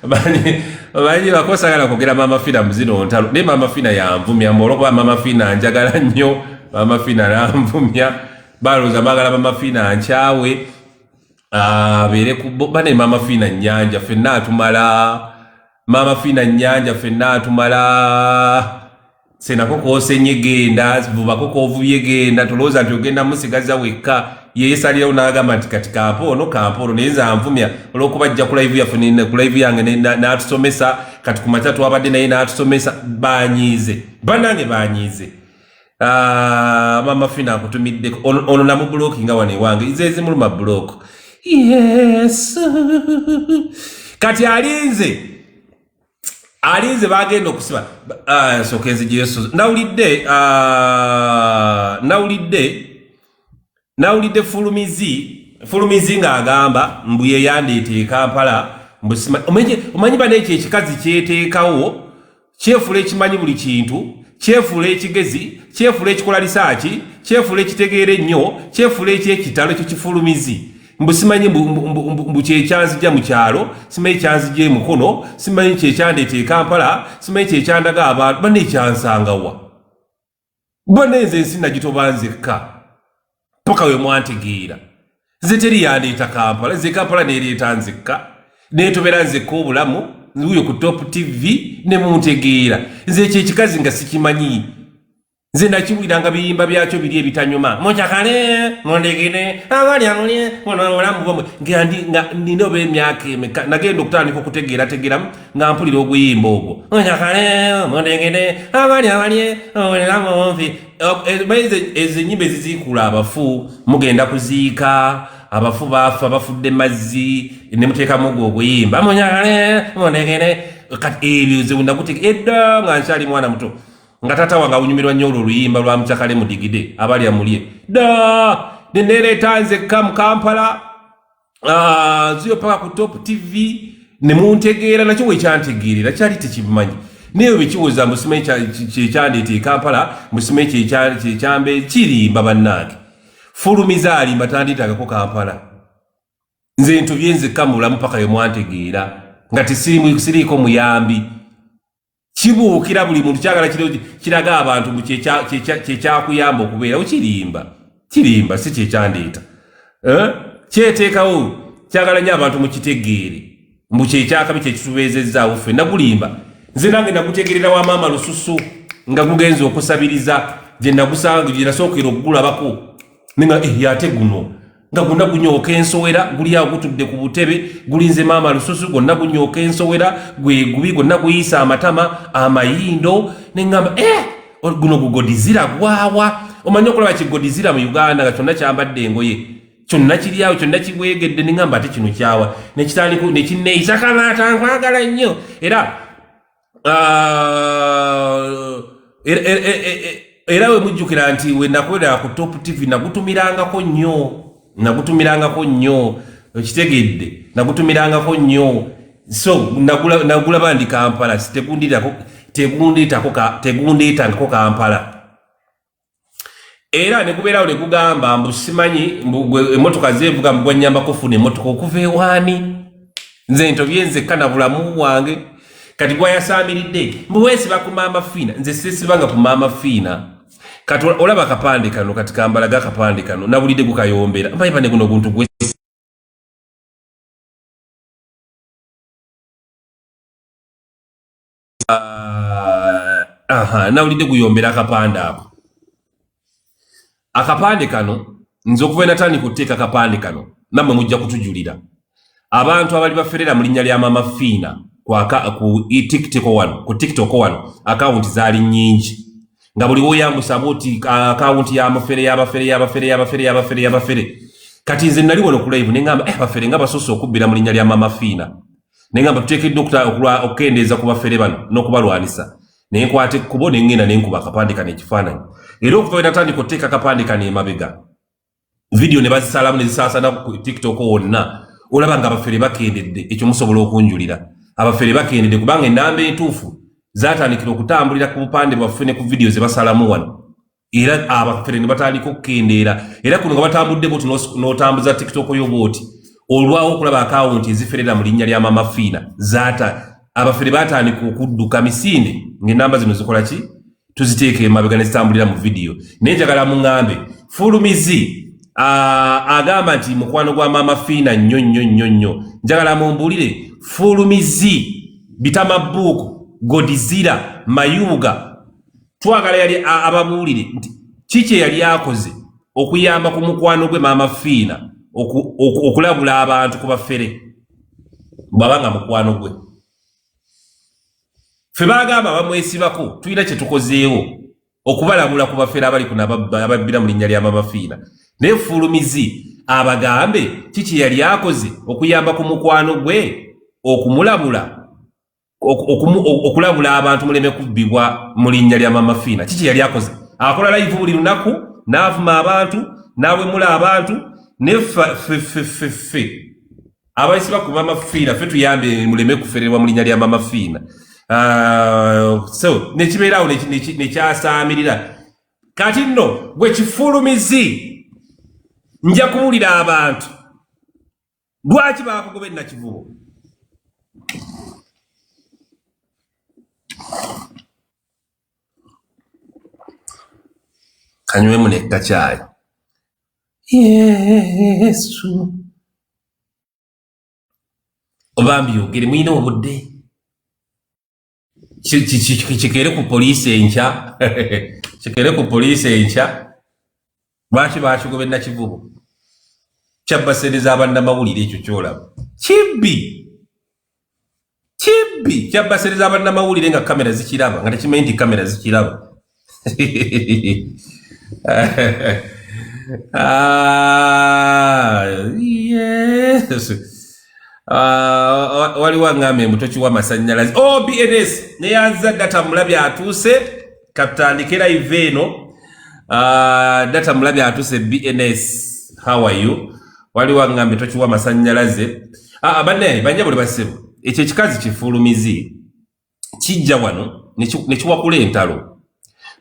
bani bakosagala kugera mama fina muzino ntalo ne mama fina yanvumya moloba mama fina njagala nnyo mama fina namvumya baloza magala mama fina nchawe bere kubane mama fina nyanja fenna tumala mama fina nyanja fenna tumala sena koko senyegenda vuba koko vuyegenda tuloza ntugenda musigaza weka yesalira unagamba katika kampono neza mvumya olokubajja ku live yafunine ku live yange natusomesa kati ku matatu abadde naye natusomesa banyize banange banyize mama fina akutumidde ono na mu blocking wane wange izezi mu ma block yes kati alinze bagenda okusiba sokezi Yesu nawulidde fulumizi nga agamba mbuye yandeete Kampala mbusima omanyi bane ekikazi kyeteekawo kyefula ekimanyi buli kintu kyefula ekigezi kyefula ekikola lisaaki kyefula ekitegeera ennyo kyefula ekyekitalo ekyo kifulumizi mbusimanyi mbu kyekyanzija mu kyalo simanyi kyanzija emukono simanyi kyekyandeete Kampala simanyi kyekyandaga abantu bane ekyansangawa bane nze ensi nagitobanzekka paka we mwantegeera nze teri yandeeta Kampala nze Kampala nereeta nzekka netobera nzekka obulamu nzuyo ku Top TV ne muntegeera nze ekyekikazi nga sikimanyi nze nakiwuliranga biyimba byakyo biri ebitanyuma mukyakale mondegere abali amulye obulamu bwomwe nga ninoba emyaka emeka nagenda okutandika okutegeerategeramu nga mpulira oguyimba ogwo mukyakale mondegere abali obulamu bwomwe ezo ennyimba ezizikula abafu mugenda kuziika abafu bafa bafudde mazzi ne muteekamu ogwo oguyimba mukyakale mondegere kati ebyo ze nakuteeka edda nga nkyali mwana muto nga tata wange awunyumirwa nnyo olwo oluyimba lwa mukyakale mudigide abali amulye da nenereeta nzekka mu Kampala ziyo paka ku Top TV ne muntegeera nakyo wekyantegeerera kyali tekimanyi naye bekiwoza musimanyi kyekyandeete Kampala musimanyi kyekyambe kirimba bannange fulumiza alimba tanditagako Kampala nze ntubye nzekka mu bulamu paka ye mwantegeera nga tisiriiko muyambi kibuukira buli muntu kyagala kiraga abantu mu kyekyakuyamba okubeerawo kirimba si kyekyandeeta kyeteekawo kyagala nnyo abantu mukitegeere mbu kyekyakabi kyekitubeezezaawo ffe nagulimba nze nange nagutegerera wa maama lususu nga gugenza okusabiriza gye nasookera okugulabako nenga yate guno nga gonna gunyooka ensowera guli awo gutudde ku butebe gulinze maama lususu gonna gunyooka ensowera gwegubi gonna guyisa amatama amayindo nengamba guno gugodizira gwawa omanyi okulaba kigodizira mu Uganda nga kyonna kyambadde engoye kyonna kiri awo kyonna kibwegedde nengamba ate kino kyawa nekitandika nekinneeyisa kamaata nkwagala nnyo era we mujjukira nti we nakolera ku Top TV nagutumirangako nnyo okitegedde nagutumirangako nnyo so nagulaba ndi Kampala tegundiitangako Kampala era nekubeerawo nekugamba mbu simanyi emmotoka zeevuga mbu gwannyambako funa emmotoka okuva ewaani nze ntobye nzekka na bulamu bwange kati gwayasamiridde mbu weesiba ku maama fiina nze sisibanga ku maama fiina kati olaba akapande kano kati kambalaga akapande kano nabulidde gukayombera mbaye bane guno guntu gwe nabulidde guyombera akapande ako akapande kano nze okuva natandika okuteeka akapande kano nammwe mujja kutujulira abantu abali baferera mu linnya lya maama fiina ku TikTok wano akawunti zaali nnyingi nga buli woyambusa boti akawunti y'abafere kati nze nali wano ku live nengamba abafere nga basoose okubbira mu linnya lya maama fiina nengamba tuteekeddwa okukendeeza ku bafere bano n'okubalwanisa naye nkwate ekkubo nengenda nenkuba akapande kano ekifaananyi era okuva wenatandika okuteeka akapande kano emabega vidiyo ne bazisalamu ne zisaasana ku TikTok wonna olaba nga abafere bakendedde ekyo musobola okunjulira abafere bakendedde kubanga ennamba entuufu zatandikira okutambulira ku bupande bwaffe ne ku vidiyo ze basalamu wano era abafere ne batandika okukendeera era kuno nga batambudde boti n'otambuza TikTok yo boti olwawo okulaba akawunti eziferera mu linnya lya Mama Fiina zaata abafere batandika okudduka misinde ng'ennamba zino zikola ki tuziteeka emabega ne zitambulira mu vidiyo naye njagala muŋŋambe Fulumizi agamba nti mukwano gwa Mama Fiina nnyo njagala mumbuulire Fulumizi Bitamabuuku Godizira Mayuga twagala yali ababuulire nti kiki yali akoze okuyamba ku mukwano gwe Mama Fiina okulabula abantu ku bafere babanga mukwano gwe fe bagamba bamwesibako tulina kye tukozeewo okubalabula ku bafere abali kuno ababbira mu linnya lya Mama Fiina naye Fulumizi abagambe kiki yali akoze okuyamba ku mukwano gwe okumulabula okulabula abantu muleme kubbibwa mu linnya lya Mama Fiina kiki yali akoze akola live buli lunaku n'avuma abantu n'awemula abantu ne fe abayisiba ku Mama Fiina fe tuyambe muleme kufererwa mu linnya lya Mama Fiina so nekibeerawo nekyasaamirira kati nno gwe Kifulumizi nja kuwulira abantu lwaki bakugobe Nakivubo kanywemu nekacaayi Yesu obambi yogere mwine obudde kikere ku poliisi enkya kikere ku poliisi enkya lwaki bakigobe Nakivubo kyabbasereza abannamawulire ekyo kyolaba kibbi kyabbasereza abannamawulire nga kamera zikiraba nga tekimanyi nti kamera zikiraba yes waliwo aŋŋambe mutoki w'amasannyalaze BNS neyanza data Mulabye atuuse katutandike live eno data Mulabye atuuse BNS how are you waliwo aŋŋambe toki w'amasannyalaze banjabule basebo ekyo ekikazi Kifulumizi kijja wano nekiwakula entalo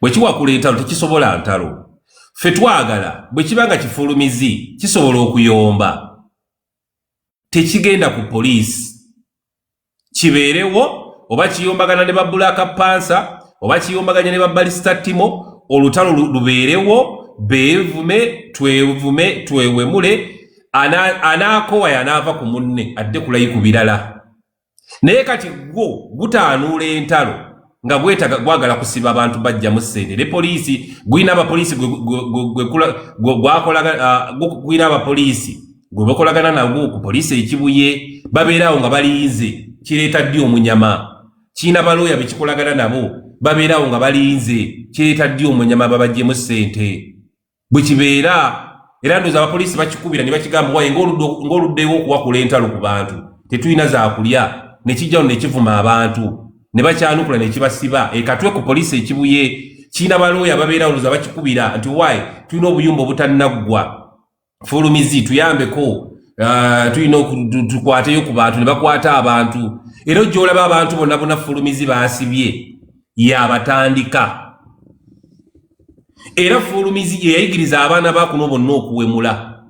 bwe kiwakula entalo tekisobola ntalo fe twagala bwe kibanga Kifulumizi kisobola okuyomba tekigenda ku poliisi kibeerewo oba kiyombagana ne ba Black Panther oba kiyombaganya ne ba Balista Timo olutalo lubeerewo beevume twewemule anaakowa yanaava ku munne adde kulayi ku birala naye kati gwo gutaanuula entalo nga gwagala kusiba abantu bajja mu ssente ne poliisi gwina abapoliisi gwina abapoliisi gwe bakolagana nabwo ku poliisi ekibuye babeerawo nga balinze kireeta ddi omunyama kiina balooya bekikolagana nabo babeerawo nga balinze kireeta ddi omunyama babajjemu ssente bwe kibeera era ndooza abapoliisi bakikubira ne bakigamba waye ng'oluddewo okuwakula entalo ku bantu tetulina zaakulya ne kijjawo ne kivuma abantu ne bakyanukula ne kibasiba ekatwe ku poliisi ekibuye kiina balooya babeerawo ndooza bakikubira nti waye tulina obuyumba obutannaggwa Fulumizi tuyambeko tulina tukwateyo ku bantu ne bakwata abantu era ojja olaba abantu bonna Fulumizi baasibye yabatandika era Fulumizi yayigiriza abaana bakuno bonna okuwemula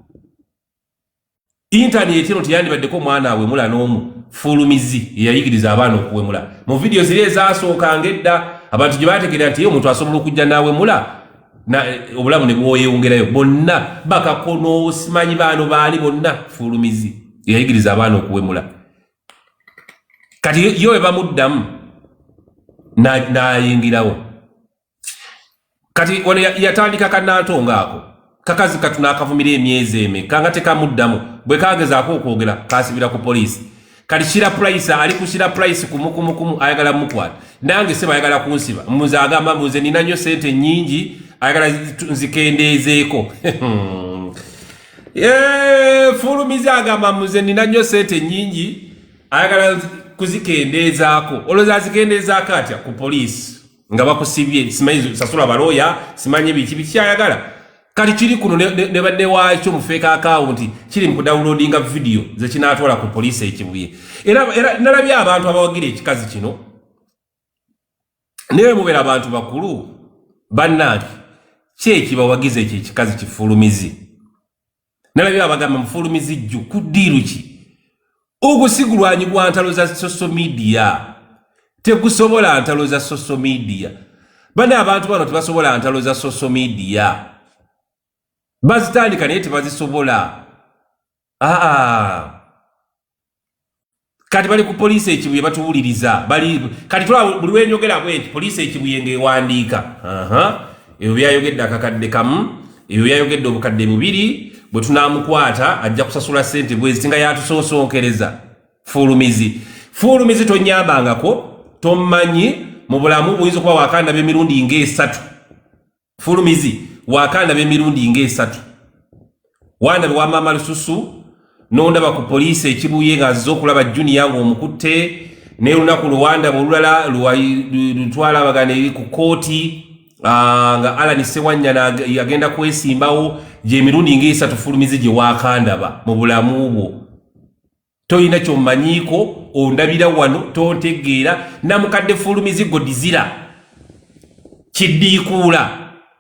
internet eno teyandibaddeko mwana awemula n'omu Fulumizi yayigiriza abaana okuwemula mu vidiyo ziri ezasookanga edda abantu gye baategeera nti omuntu asobola okujja n'awemula na obulamu ne bwoyewongerayo bonna bakakono simanyi baano baali bonna Fulumizi yayigiriza abaana okuwemula kati yo ebamuddamu n'ayingirawo kati wano yatandika kannantongaako kakazi katunaakavumira emyezi emeka nga tekamuddamu bwe kagezaako okwogera kasibira ku poliisi kati Shira Price ali ku Shira Price kumukumu ayagala mukwata nange seba ayagala kunsiba muze agamba muze nina nnyo sente nnyingi ayagala nzikendeezeeko Fulumizi agamba muze nina nnyo sente nnyingi ayagala kuzikendeezaako olowooza azikendeezaako atya ku poliisi nga bakusibye simanyi sasula balooya simanyi biki ayagala kati kiri kuno ne badde waakyo mu fake account kiri mu downloadinga video ze kinaatwala ku poliisi ekibuye era nalabye abantu abawagira ekikazi kino newe mubeera abantu bakulu bannange ki ekibawagiza ekyo ekikazi Kifulumizi nalabira abagamba mufulumizi jju kudiru ki okusigulwanyi gwa ntalo za social media tekusobola ntalo za social media bana abantu bano tebasobola ntalo za social media bazitandika naye tebazisobola kati bali ku poliisi ekibuye batuwuliriza kati tulaba buli wenjogera bwenti poliisi ekibuye ng'ewandiika ebyo byayogedde akakadde kamu ebyo byayogedde obukadde bubiri bwe tunaamukwata ajja kusasula ssente bwezi nga yatusoosonkereza fulumizi tonyambangako tommanyi mu bulamu buyinza okuba wakandaba emirundi ng'esatu fulumizi wakandaba emirundi ng'esatu wandabe wa maama lususu nondaba ku poliisi ekibuye ng'azze okulaba juniya ng'omukutte ne lunaku luwandaba olulala lutwala abagana eri ku kooti nga Alani Sewanya yagenda kwesimbawo gye mirundi ng'esatu fulumizi gye wakandaba mu bulamu bwo toyina kyommanyiiko ondabira wano tontegeera namukadde fulumizi godizira kiddiikuula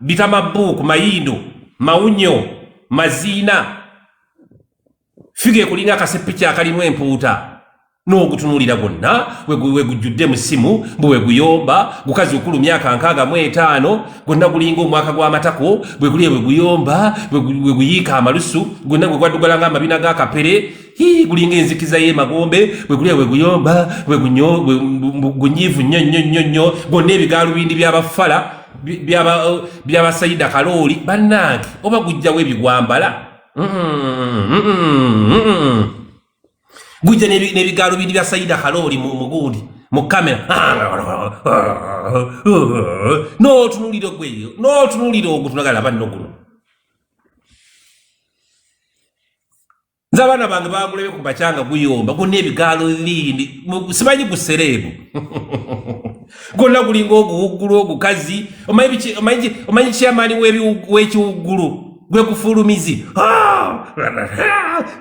bitamabuuku mayindo mawunyo maziina figa ekulinga akasepiki akalimu empuuta n'ogutunuulira gwonna wegujjudde mu ssimu bwe weguyomba gukazi okulu myaka 65 gwonna gulinga omwaka gw'amatako bwe guli weguyomba weguyiika amalusu gwonna gwe gwaddugala ng'amabina g'akapere gulinga enzikiza y'emagombe bwe guli weguyomba gunyiivu nnyo gwonna ebigaalubindi by'abafala by'abasayida kalooli bannange oba gujjawo ebigwambala gujja n'ebigaalubindi bya sayida kalooli mu gundi mu kamera n'otunuulira ogweyo n'otunuulira ogwo tunagala banno guno nze abaana bange bagulebe ku bakyanga guyomba gonna ebigaalubindi simanyi gusereebu gonna gulinga oguwuggulu ogukazi omanyi kyamaani w'ekiwuggulu gwe kufulumizi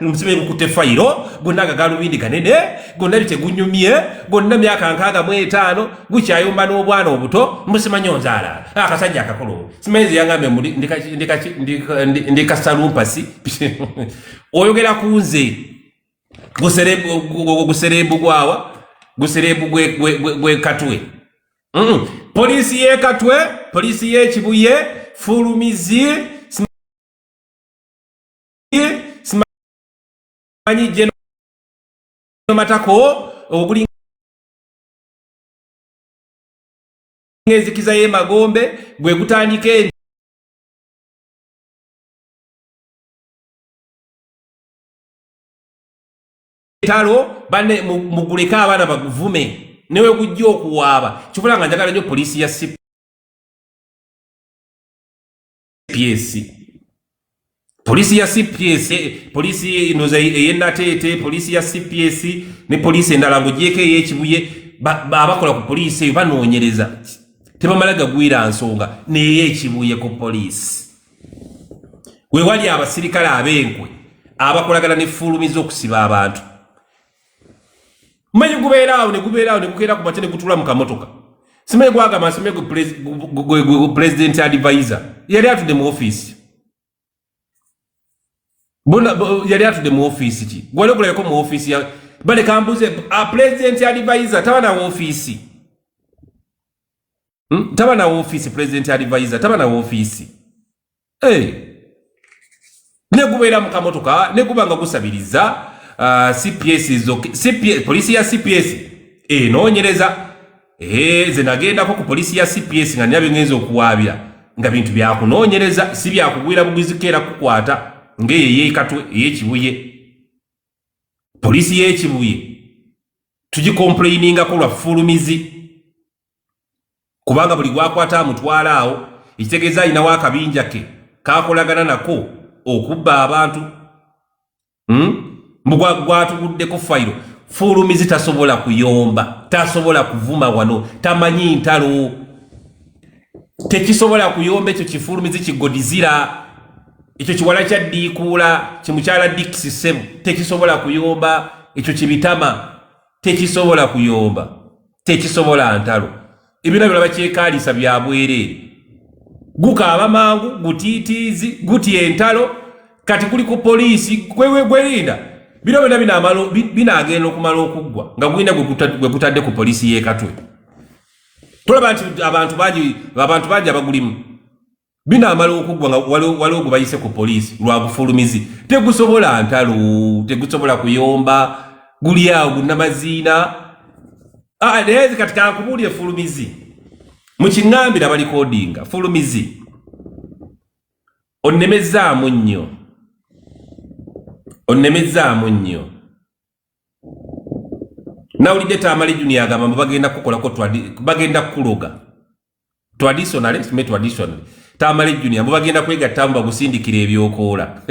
omusime gukutte fayiro gonna agagaalubindi kanene gonna bitegunyumye gonna myaka 65 gukyayomba n'obwana obuto musimanyi onzaala akasajja akakolo simanyize yangambe ndi kasalumpasi oyogera ku nze guserebu gwawa guserebu gwe katwe poliisi y'ekatwe poliisi y'ekibuye fulumizi simanyi jeno matako ogulinga enzikiza y'emagombe gwe gutandika entalo bane muguleka abaana baguvume newe gujja okuwaaba kifula nga njagala nnyo poliisi ya CPS polisi ya CPS polisi inoza yenatete polisi ya CPS ne polisi endala ngojeko y'ekibuye abakola ku polisi banoonyereza tebamalaga gwira nsonga neye ekibuye ku polisi we wali abasirikale abenkwe abakolagana ne fulumizo okusiba abantu manyi gubeeraawo ne gukeera ku matene gutula mu kamotoka simanyi gwagamba simanyi president advisor yali atudde mu office yali atudde mu office ki gwali okulayeko mu office ya bale kambuze president advisor taba na office taba na office president advisor taba na office ne gubeera mu kamotoka ne gubanga gusabiriza CPS CPS polisi ya CPS noonyereza ze nagendako ku polisi ya CPS nga nyabe ngenzo okuwaabira nga bintu byakunoonyereza si byakugwira bugizikeera kukwata ngeye y'ekatwe y'ekibuye polisi y'ekibuye tugicomplaininga ko lwa fulumizi kubanga buli gwakwata amutwala awo ekitegeeza ayinawo akabinja ke kakolagana nako okubba abantu gwatuguddeko fayiro fulumizi tasobola kuyomba tasobola kuvuma wano tamanyi ntalo tekisobola kuyomba ekyo kifulumizi kigodizira ekyo kiwala kya ddiikuula kimukyala dikisisemu tekisobola kuyomba ekyo kibitama tekisobola kuyomba tekisobola ntalo ebina byolaba kyekaalisa bya bwereere gukaaba mangu gutiitiizi gutya entalo kati kuli ku poliisi gwerinda bino byonna binaagenda okumala okuggwa nga gwina gwe kutadde ku poliisi y'ekatwe. Tolaba nti abantu bangi abagulimu binaamala okuggwa nga waliwo gwe bayise ku poliisi lwa bufulumizi. Tegusobola ntalo, tegusobola kuyomba, guli awo gunnamaziina. Naye kati kankubuulire fulumizi mu kiŋŋambira balikodinga fulumizi onnemezaamu nnyo nawulidde Tamale Junior agamba bagenda kukolako bagenda kuloga traditional Tamale Junior bagenda kwegattamu bagusindikira ebyokoola.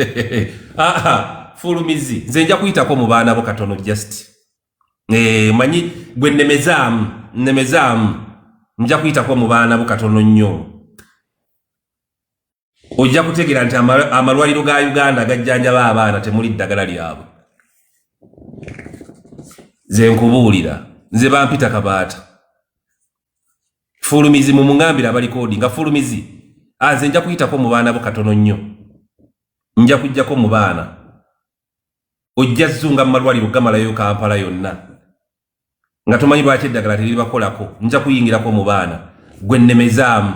Fulumizi nze nja kuyitako mu baana bo katono just manyi gwe nnemezaamu nja kuyitako mu baana bo katono nnyo. Ojja kutegeera nti amalwaliro ga Uganda gajjanjaba abaana temuli ddagala lyabwe. Nze nkubuulira, nze bampita Kabaata. Fulumizi mu muŋŋambira abalikodi nga fulumizi nze nja kuyitako mu baana bo katono nnyo. Nja kujjako mu baana. Ojja zunga mu malwaliro gamalayo Kampala yonna. Nga tomanyi lwaki eddagala teriribakolako. Nja kuyingirako mu baana. Gwe nnemezaamu.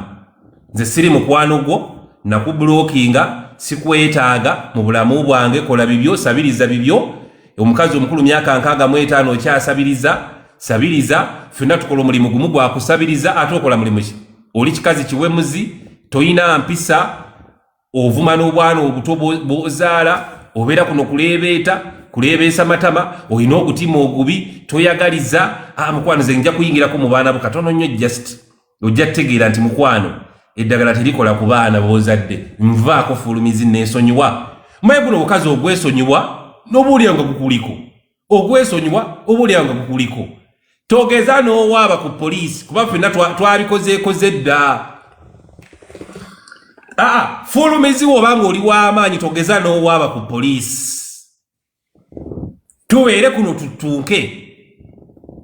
Nze siri mukwano gwo. Nakubulookinga sikwetaaga mu bulamu bwange, kola bibyo, sabiriza bibyo. Omukazi omukulu myaka 65 okyasabiriza, ffenna tukola omulimu gumu gwa kusabiriza ate okola mulimu ki? Oli kikazi kiwemuzi, toyina mpisa, ovuma n'obwana obuto bw'ozaala, obeera kuno kuleebeesa matama, olina ogutima ogubi, toyagaliza. Mukwano nze nja kuyingirako mu baana bo katono nnyo just. Ojja kutegeera nti mukwano eddagala terikola ku baana b'ozadde. Nvaako fulumizi neesonyiwa. Mmaye guno obukazi ogwesonyiwa n'obuulira nga gukuliko. Ogwesonyiwa obuulira nga gukuliko. Togeza n'owaaba ku poliisi kuba ffenna twabikozeekoze dda. Fulumizi w'obanga oli w'amaanyi togeza n'owaaba ku poliisi. Tubeere kuno tutunke.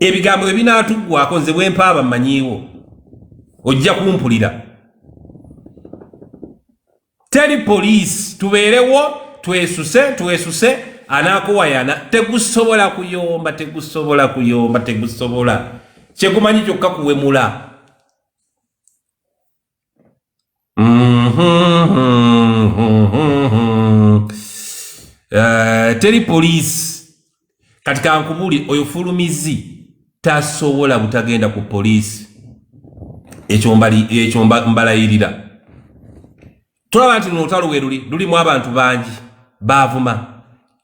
Ebigambo ebinaatuggwako nze bwe mpaaba mmanyiiwo. Ojja kumpulira. Teri poliisi tubeerewo twesuse anaakuwayana tegusobola kuyomba. Kyekumanyi kyokka kuwemula. Teri poliisi. Kati kankubuli oyo fulumizi tasobola butagenda ku poliisi. Ekyo mbalayirira. Tulaba nti n'olutalo we lulimu abantu bangi baavuma.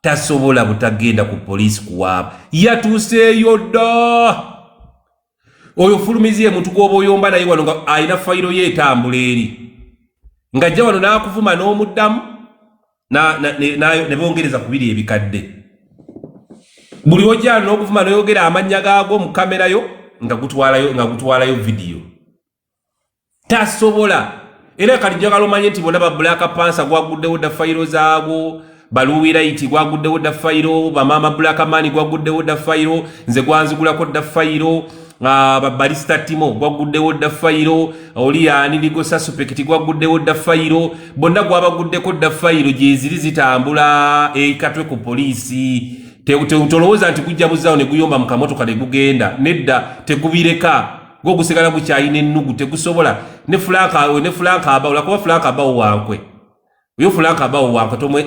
Tasobola butagenda ku poliisi kuwaaba. Yatuuseeyo dda. Oyo fulumizi ye muntu gw'oba oyomba naye wano nga alina fayiro ye etambula eri. Ng'ajja wano n'akuvuma n'omuddamu ne bongereza ku biri ebikadde. Buli ojja n'okuvuma n'oyogera amannya gaago mu kamerayo nga gutwalayo vidiyo. Tasobola. Era kati njagala omanye nti bonna ba Black Panther gwaguddewo dda fayiro zaagwo, Baluwiraiti gwaguddewo dda fayiro, bamama Black Man gwaguddewo dda fayiro, nze gwanzigulako dda fayiro, Balista Timo gwaguddewo dda fayiro, oli Aniligo Suspect gwaguddewo dda fayiro, bonna gwabaguddeko dda fayiro gye ziri zitambula ekatwe ku poliisi. Tolowooza nti gujja buzaawo ne guyomba mu kamotoka ne gugenda. Nedda tegubireka. Go gusigala bukyayina ennugu tegusobola. Ne Franka abawo lakuba Franka abawo wankwe. Oyo Franka abawo wankwe tomwe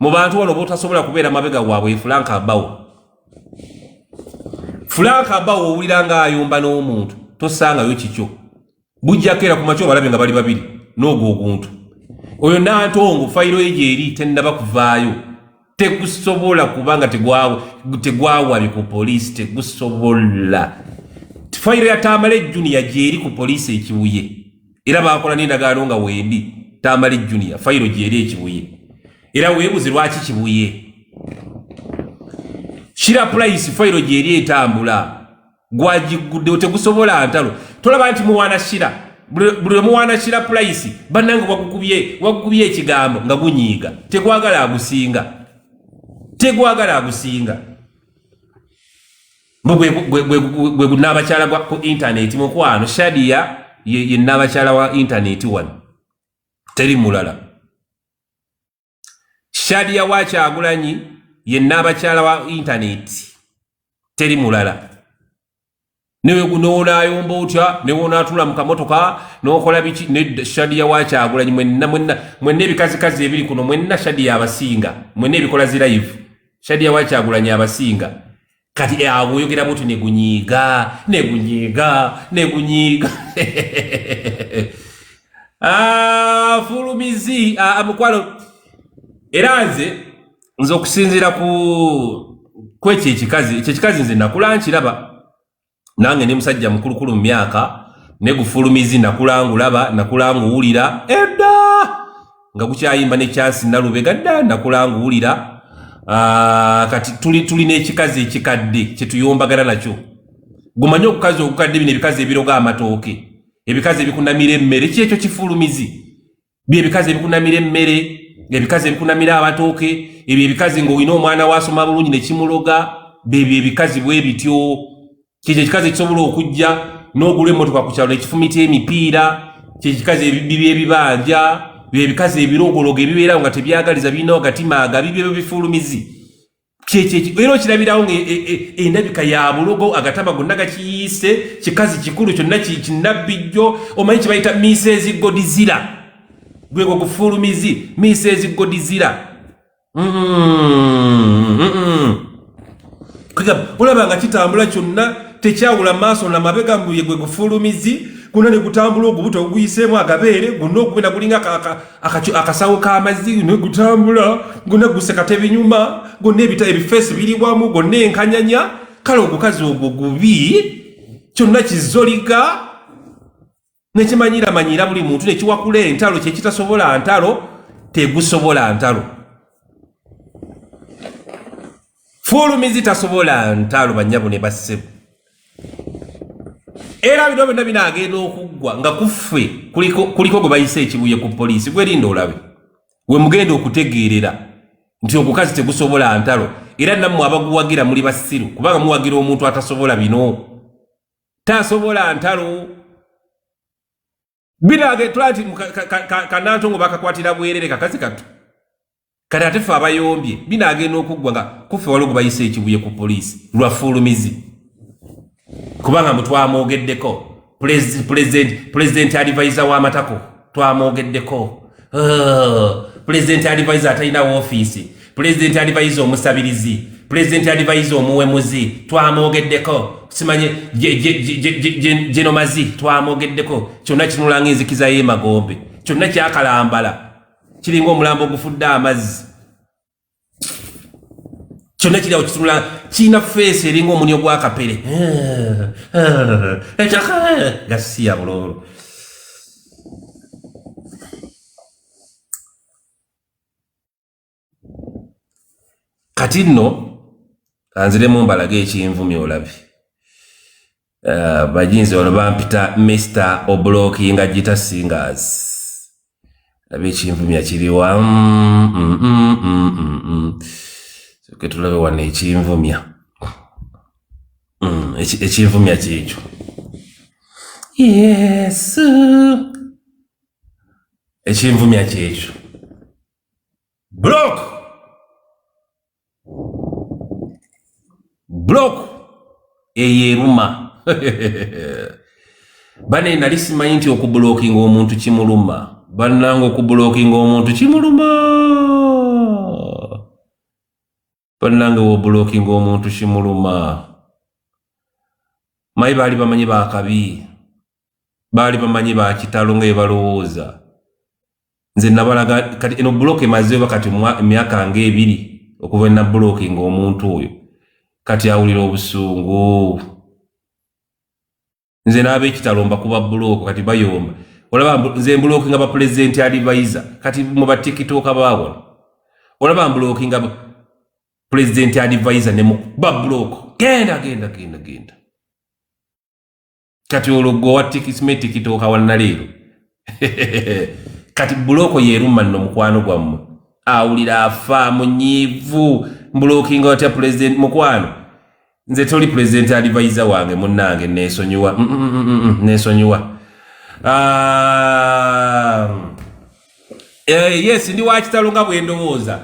mu bantu wano botasobola kubeera mabega waabwe Franka abawo. Franka abawo owulira nga ayomba n'omuntu tosangayo kikyo. Bujjako era ku makyo balabe nga bali babiri n'ogwo oguntu. Oyo Nantongo fayiro ye gyeri tennaba kuvaayo. Tegusobola kubanga tegwawabye ku poliisi tegusobola. Fayiro ya Tamale Junior gyeri ku poliisi ekibuye. Era bakola n'endagaano nga wendi. Tamale Junior fayiro gyeri ekibuye. Era weebuze lwaki kibuye. Shira Price fayiro gyeri etambula. Gwagigudde tegusobola ntalo. Tolaba nti muwana Shira. Buli muwana Shira Price bannange wagukubye ekigambo nga gunyiiga. Tegwagala agusinga. Bwe gunabakyala gwa ku internet mukwano Shadia ye nabakyala wa internet wano. Teri mulala. Shadia wa Kyagulanyi yenna abakyala wa internet teri mulala. Newe kunoonayomba otya newe onaatula mu kamotoka n'okola biki ne Shadia wa Kyagulanyi mwenna ebikazikazi ebiri kuno mwenna Shadia abasinga mwenna ebikola zi live Shadia wa Kyagulanyi abasinga kati awo oyogera buti negunyiiga fulumizi amukwalo era nze okusinziira ku ekyo ekikazi nze nakula nkiraba nange ne musajja mukulukulu mu myaka ne gufulumizi nakula nguwulira edda nga gukyayimba ne chansi nalubega dda nakula nguwulira kati tuli n'ekikazi ekikadde kyetuyombagana nakyo gumanye okukazi okukadde bino ebikazi ebiroga amatooke ebikazi ebikunamira emmere kyekyo kifulumizi bye ebikazi ebikunamira emmere ebikazi ebikunamira amatooke ebyo ebikazi ng'olina omwana wasoma bulungi ne kimuloga bebyo ebikazi bwe bityo kyekyo ekikazi ekisobola okujja n'ogula emmotoka ku kyalo ekifumita emipiira kyekyo ekikazi ebibi ebibanja bye ebikazi ebirogologa ebibeerawo nga tebyagaliza birinawo gatimaaga bibyo bifulumizi kyekyo era okirabirawo endabika ya bulogo agatama gonna gakiyiise kikazi kikulu kyonna kinnabbijjo omanyi kye bayita Mrs. Godzilla gwego gufulumizi Mrs. Godzilla olaba nga kitambula kyonna tekyawula maaso na mabega mbuye gwe gufulumizi kuna ne gutambula ogubuto oguyiseemu agabeere gonna okubena gulinga akasawo k'amazzi ne gutambula gonna guseka binyuma gonna ebifeesi biribwamu gonna enkanyanya kale ogukazi ogwo gubi kyonna kizoliga nekimanyira buli muntu nekiwakula entalo kyekitasobola ntalo tegusobola ntalo fulumizi tasobola ntalo banyabo ne bassebo era bino byonna binaagenda okuggwa nga kuffe kuliko gwe bayise ekibuye ku poliisi gwerinda olabe we mugenda okutegeerera nti ogukazi tegusobola ntalo era nammwe abaguwagira muli basiru kubanga muwagira omuntu atasobola bino tasobola ntalo binaage tulati kanantongo bakakwatira bwerere kakazi kato kati ate ffe abayombye binaagenda okuggwa nga kuffe waliwo gwe bayise ekibuye ku poliisi lwa fulumizi kubanga mutwamwogeddeko president advisor w'amatako twamwogeddeko president advisor atalina woofiisi president advisor omusabirizi president advisor omuwemuzi twamwogeddeko simanye genomazi twamwogeddeko kyonna kinulanga enzikiza y'emagombe kyonna kyakalambala kiringa omulambo ogufudde amazzi kyonna kiri awo kitunula kiina feesi eringa omunyo gw'akapere gasiya bulolo kati nno kanziremu mbalaga ekinvumya olabe bajinzi wano bampita Mr. Obloki nga Gita Singers labe ekinvumya kiriwa ketulabe wano ekinvumya ekinvumya kyekyo yes ekinvumya kyekyo block eyeruma bane nali simanyi nti okublokinga omuntu kimuluma bannanga okublokinga omuntu kimuluma bannanga oblokinga omuntu kimuluma mayi baali bamanyi bakabi baali bamanyi bakitalo nga ebalowooza nze nabalaga kati eno block emazeeba kati emyaka nga 2 okuva na blokinga omuntu oyo kati awulira obusungu nze nabe kitalomba kuba block kati bayomba olaba nze blokinga ba president advisor kati mu ba TikTok abawo olaba blokinga president advisor ne mu ba block genda kati ologo wa TikTok awana lero kati block yeruma no mukwano gwammwe awulira afa munyivu blocking out president mukwano nze toli president advisor wange munnange nesonyiwa nesonyiwa yes ndi wakitalo nga bwe ndowooza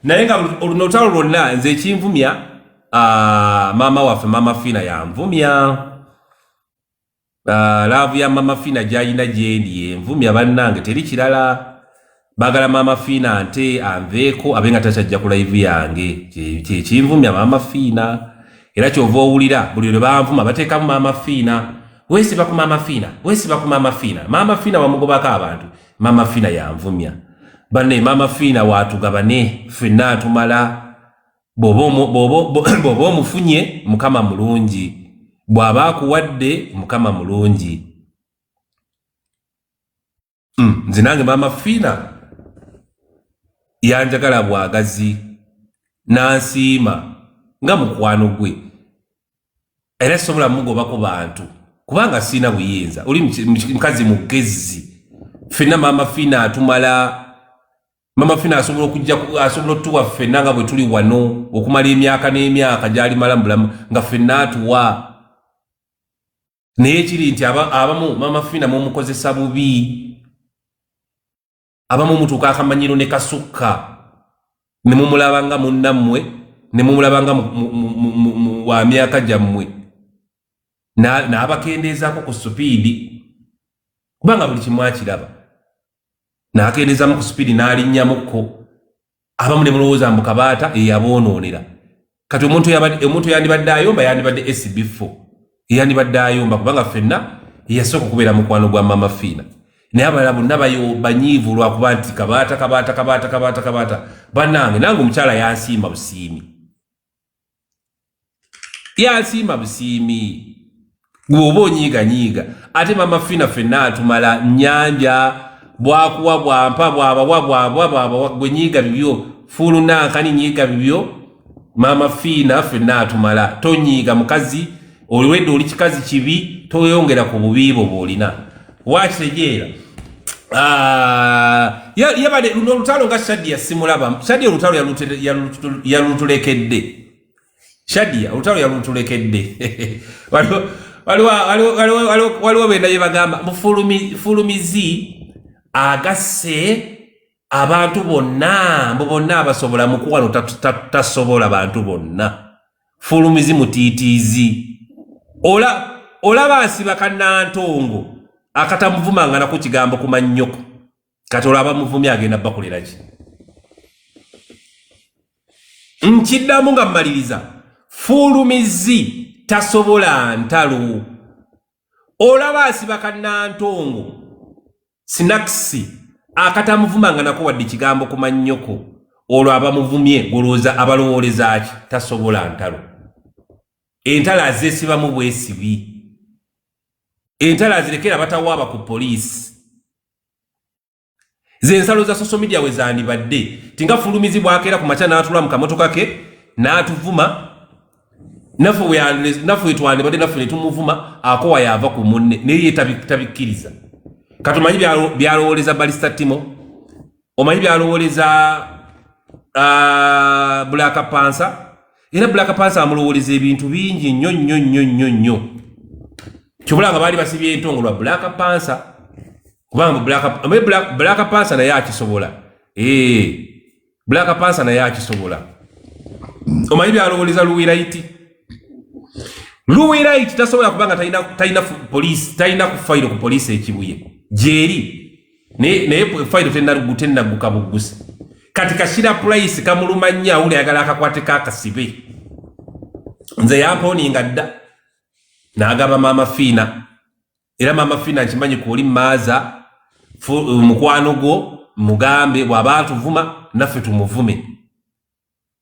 naye nga olutalo lwonna nze kinvumya maama waffe Mama Fina yanvumya laavu ya Mama Fina gy'alina gyendi yenvumya bannange teri kirala bagala Mama Fina nte anveeko abe nga takyajja ku live yange kinvumya Mama Fina era kyova owulira buli lwe banvuma bateekamu Mama Fina weesiba ku Mama Fina weesiba ku Mama Fina Mama Fina wamugobako abantu Mama Fina yanvumya banne Mama Fina watugabane ffenna atumala bw'oba omufunye Mukama mulungi bw'aba akuwadde Mukama mulungi nze nange Mama Fina yanjagala bwagazi nansiima nga mukwano gwe era sobola mugobako bantu kubanga sina buyinza oli mukazi mugezi ffenna Mama Fina atumala Mama Fina asobola otuwa ffenna nga bwe tuli wano okumala emyaka n'emyaka gy'ali mala mulamu nga ffenna atuwa naye kiri nti abamu Mama Fina mumukozesa bubi abamu mutuuka akamanyiro ne kasukka ne mumulaba nga munnammwe ne mumulaba nga wa myaka gyammwe n'abakendeezaako ku supiidi kubanga buli kimu akiraba n'akendeezamu ku supiidi n'alinnyamuko abamu ne mulowooza mbu kabaata eyaboonoonera kati omuntu yandibadde ayomba yandibadde SB4 yandibadde ayomba kubanga ffenna yasooka okubeera mukwano gwa Mama Fina naye abalala bonna banyiivu lwakuba nti kabaata bannange nange omukyala yansiima busiimi gwoba onyiiganyiiga ate Mama Fina ffenna atumala nnyanja bwakuwa bwampa bwaba gwe nyiiga bibyo fulunankani nyiiga bibyo Mama Fina ffenna atumala tonyiiga mukazi oliwedde oli kikazi kibi toyongera ku bubiibo bw'olina wakitegeera yabadde luno olutalo nga Shadia simulaba Shadia olutalo yalutulekedde Shadia olutalo yalutulekedde waliwo benda bye bagamba mufulumizi agasse abantu bonna bonna abasobola mukuwano tasobola abantu bonna fulumizi mutiitiizi olaba asiba kannantongo akatamuvumanga nako kigambo ku mannyoko kati olaba muvumi agenda bakolera ki nkiddamu nga mmaliriza fulumizi tasobola ntalo olaba asiba kannantongo sinakisi akatamuvumanga nako wadde kigambo ku mannyoko olwo abamuvumye golooza abalowoleza ki tasobola ntalo entalo azeesibamu bwesibi entalo azirekera batawaaba ku poliisi ze ensalo za social media we zandibadde tinga fulumizi bwakeera ku makya n'atula mu kamotoka ke n'atuvuma naffe twandibadde naffe ne tumuvuma akowa yaava ku munne naye ye tabikkiriza kati omanyi byalowoleza Balista Timo omanyi byalowoleza Black Panther era Black Panther amulowoleza ebintu bingi nnyo kyobula nga baali basibye entongo lwa Black Panther kubanga Black Panther naye akisobola Black Panther naye akisobola omanyi byalowoleza Louis Wright tasobola kubanga talina police talina ku file ku police ekibuye jeri naye file tennaguka bugusi kati Kashira Price kamulumanya awule yagala akakwateka akasibe nze yamponinga dda n'agamba Mama Fina era Mama Fina nkimanyi ku oli maaza mukwano gwo mugambe bw'aba atuvuma naffe tumuvume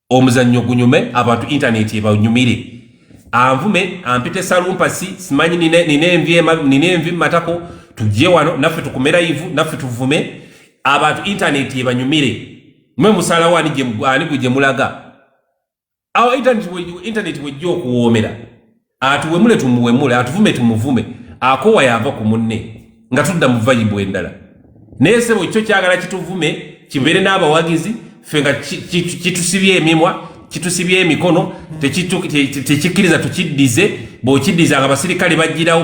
omuzannyo gunyume abantu internet ebanyumire anvume ampite salumpasi simanyi nine envi matako tujje wano naffe tukumera ivu naffe tuvume abantu internet ebanyumire mwe musala wani gye mulaga awo internet wejja okuwoomera atuwemule tumuwemule atuvume tumuvume akowa yava ku munne nga tudda mu vibe endala naye sebo ekyo kyagala kituvume kibeere n'abawagizi ffe nga kitusibye emimwa kitusibye emikono tekikkiriza tukiddize bw'okiddiza nga basirikale bagirawo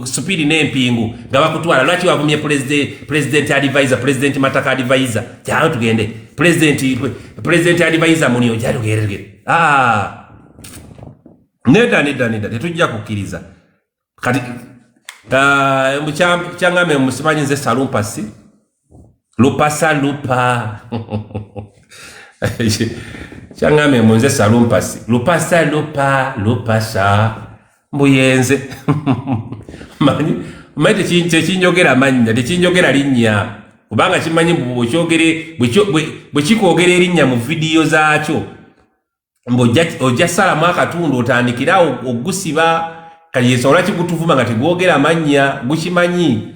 supiri n'empingu nga bakutwala lwaki wavumye president advisor president mataka advisor kyalo tugende president advisor munio kyalo tugende nedda tetujja kukkiriza kati kyangame musimanyi nze salumpasi lupasa lupa kyangame munze salumpasi lupasa lupa lupasa mbuyenze manyi tekinjogera mannya tekinjogera linnya kubanga kimanyi bwe kikoogera erinnya mu vidiyo zaakyo ojja salamu akatundu otandikirawo ogusiba kati yesobola kikutuvuma nga tegwogera amannya gukimanyi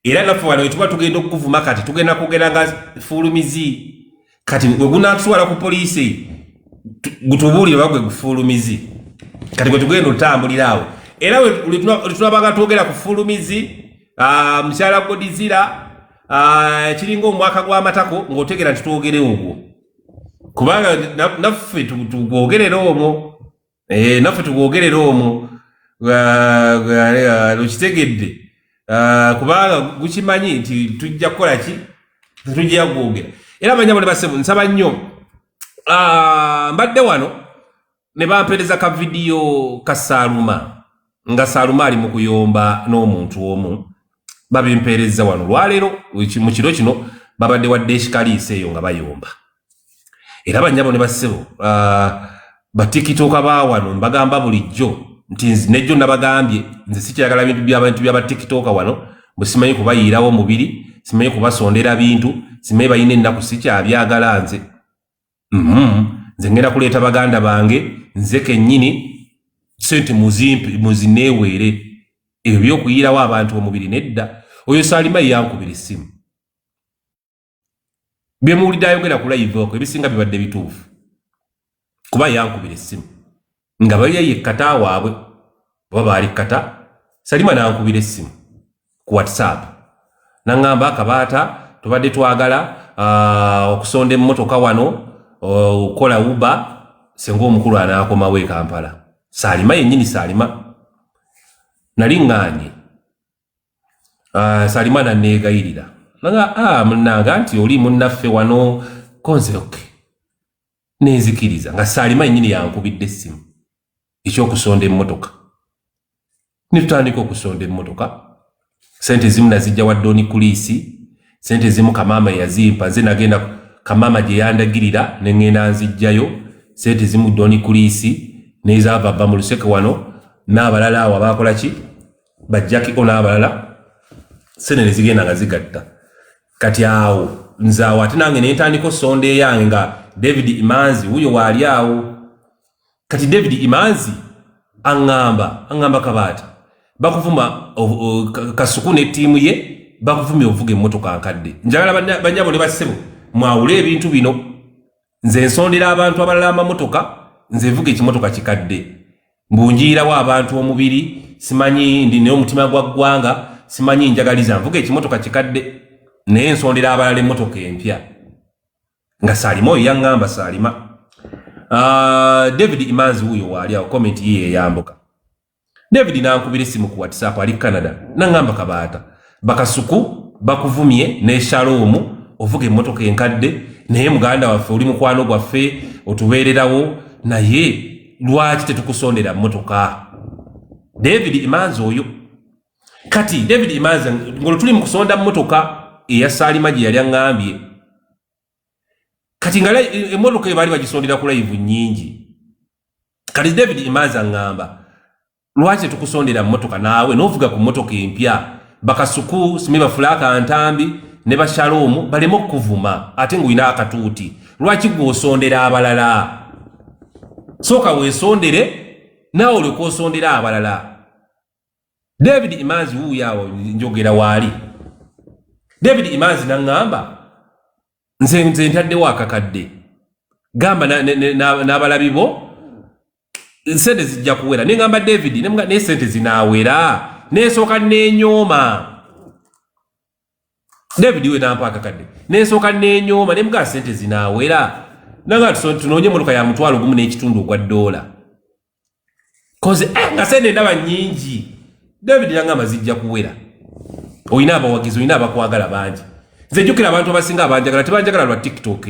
era naffe wano wetuba tugenda okukuvuma kati tugenda kugenda nga fulumizi kati wegunatuwala ku poliisi gutubuulire bagwe gufulumizi kati gwe tugenda otambuliraawo era wetunabaga twogera ku fulumizi mukyala godizira kiringa omwaka gw'amatako ng'otegera nti twogere ogwo kubanga naffe tugwogerera omwo naffe tugwogerera omwo lukitegedde kubanga gukimanyi nti tujja kukola ki tujja gwogera era abanyabule basebo nsaba nnyo mbadde wano ne bampereza ka vidiyo ka Saaluma nga Saaluma ali mu kuyomba n'omuntu omu babimpereza wano lwaleero mu kiro kino babadde wadde ekikaliisa eyo nga bayomba era abanyabule basebo batikitoka bawano mbagamba bulijjo nti nejjo nabagambye nze sikyagala bintu by'abatikitoka wano busimanyi kubayiirawo mubiri simanyi kubasondera bintu simanyi bayina ennaku sikyabyagala nze nze ngenda kuleeta baganda bange nze kennyini sente muzineeweere ebyo by'okuyiirawo abantu omubiri nedda oyo Saalima yankubira essimu bye muwulidde ayogera ku live oko ebisinga bibadde bituufu kuba yankubira essimu nga bali yekkata waabwe baba baali kkata Saalima nankubira essimu ku WhatsApp nangamba akabaata tubadde twagala okusonda emmotoka wano okola Uber senga omukulu anaakomawo e Kampala Saalima yennyini Saalima nali ŋŋaanye Saalima nanneegayirira nanga munnanga nti oli munnaffe wano konze oke nenzikiriza nga Saalima yennyini yankubidde essimu ekyokusonda emmotoka ne tutandika okusonda emmotoka sente zimu nazijja wa Doni Kulisi sente zimu kamama yazimpa nze nagenda kamama gye yandagirira ne ŋŋenda nzijjayo sente zimu Doni Kulisi n'ezaava mu luseke wano n'abalala awo abaakola ki bajjakiko n'abalala sente ne zigenda nga zigatta kati awo nze awo ate nange ne ntandika osonda eyange nga David Imanzi wuyo waali awo kati David Imanzi aŋŋamba kabaata bakuvuma Kasuku ne ttiimu ye bakuvumye ovuga emmotoka nkadde njagala banyabo ne bassebo mwawule ebintu bino nze nsondera abantu abalala amamotoka nze vuga ekimotoka kikadde mbunjiyirawo abantu omubiri simanyi ndi n'omutima gwa ggwanga simanyi njagaliza nvuga ekimotoka kikadde naye nsondera abalala emmotoka empya nga Saalima oyo yaŋŋamba Saalima David Imanzi wuyo waali awo komenti ye yambuka David nankubira essimu ku WhatsApp ali Canada naŋŋamba kabaata Bakasuku bakuvumye ne Shalom ovuga emmotoka enkadde naye muganda waffe oli mukwano gwaffe otubeererawo naye lwaki tetukusondera mmotoka David Imanzi oyo kati David Imanzi ngolo tuli mu kusonda mmotoka eya Saalima gye yali aŋŋambye kati nga emmotoka eyo baali bagisondera ku live nnyingi kati David Imanzi aŋŋamba lwaki tukusondera mmotoka naawe n'ovuga ku mmotoka empya Bakasuku Simiba Fulaka Ntambi ne ba Shalom balemo okuvuma ate ng'olina akatuuti lwaki gw'osondera abalala sooka weesondere naawe olyoka osondera abalala David Imanzi wuuyo awo njogera waali David Imanzi naŋŋamba nze ntaddewo akakadde gamba n'abalabi bo sente zijja kuwera ne ngamba David ne sente zinaawera nesooka nenyooma David we nampa akakadde nesooka nenyooma ne mga sente zinaawera nanga tunoonye emmotoka ya $1,000 n'ekitundu ogwa $. koze nga sente ndaba nyingi David yanga mazijja kuwera oyina abawagizi oyina abakwagala bangi nze jjukira abantu abasinga abanjagala tebanjagala lwa TikTok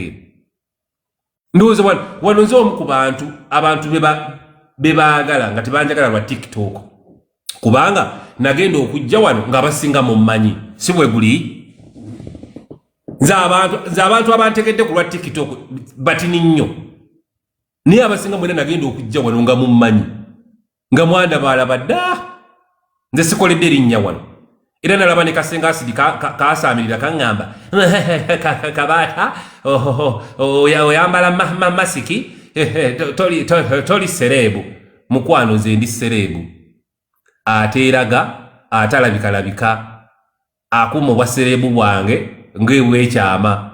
ndowooza wano nze omu ku abantu bebaagala nga tebanjagala lwa TikTok kubanga nagenda okujja wano ng'abasinga mu mmanyi si bwe guli nze abantu abantegedde ku lwa TikTok batini nnyo naye abasinga mwena nagenda okujja wano nga mu mmanyi nga mwandabalaba dda nze sikoledde erinnya wano era nalaba ne kasenga asidi kaasaamirira kaŋŋamba kabaata oyambala masiki toli sereebu mukwano nze ndi sereebu ate eraga atalabikalabika akuuma obwa sereebu bwange ng'ebwekyama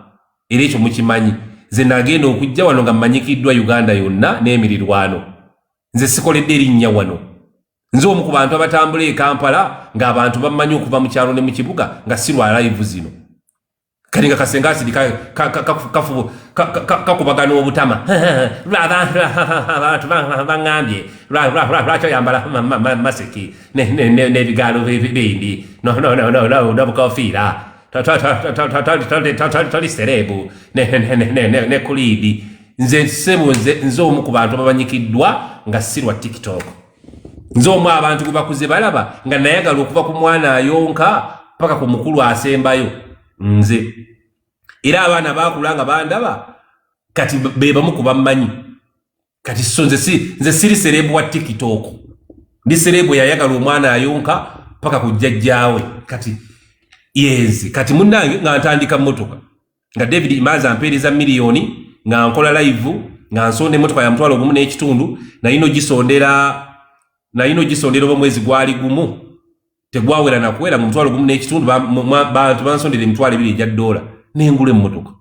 era ekyo mukimanyi nze nagenda okujja wano nga mmanyikiddwa Uganda yonna n'emirirwano nze sikoledde erinnya wano nze omu ku bantu abatambula e Kampala ng'abantu bamanyi okuva mu kyalo ne mu kibuga nga si lwa live zino kati nga kasenga asidi kakubagana obutama abantu baŋŋambye lwaki oyambala masiki n'ebigaalo bindi nobukofiira toli sereebu ne kuliidi nze omu ku bantu abamanyikiddwa nga si lwa TikTok nze omu abantu gwe bakuze balaba nga nayagala okuva ku mwana ayonka paka ku mukulu asembayo nze era abaana baakula nga bandaba kati bebamu ku bammanyi kati so nze siri sereebu wa TikTok ndi sereebu yayagala omwana ayonka paka ku jjajjaawe kati yenzi kati munnange nga ntandika mmotoka nga David Imazi ampeereza miliyoni nga nkola live nga nsonda emmotoka ya mutwalo gumu n'ekitundu nayino gisondera oba mwezi gwali gumu tegwawera nakuwera mu mutwalo gumu n'ekitundu bantu bansondera emitwalo ebiri egya $, n'engula emmotoka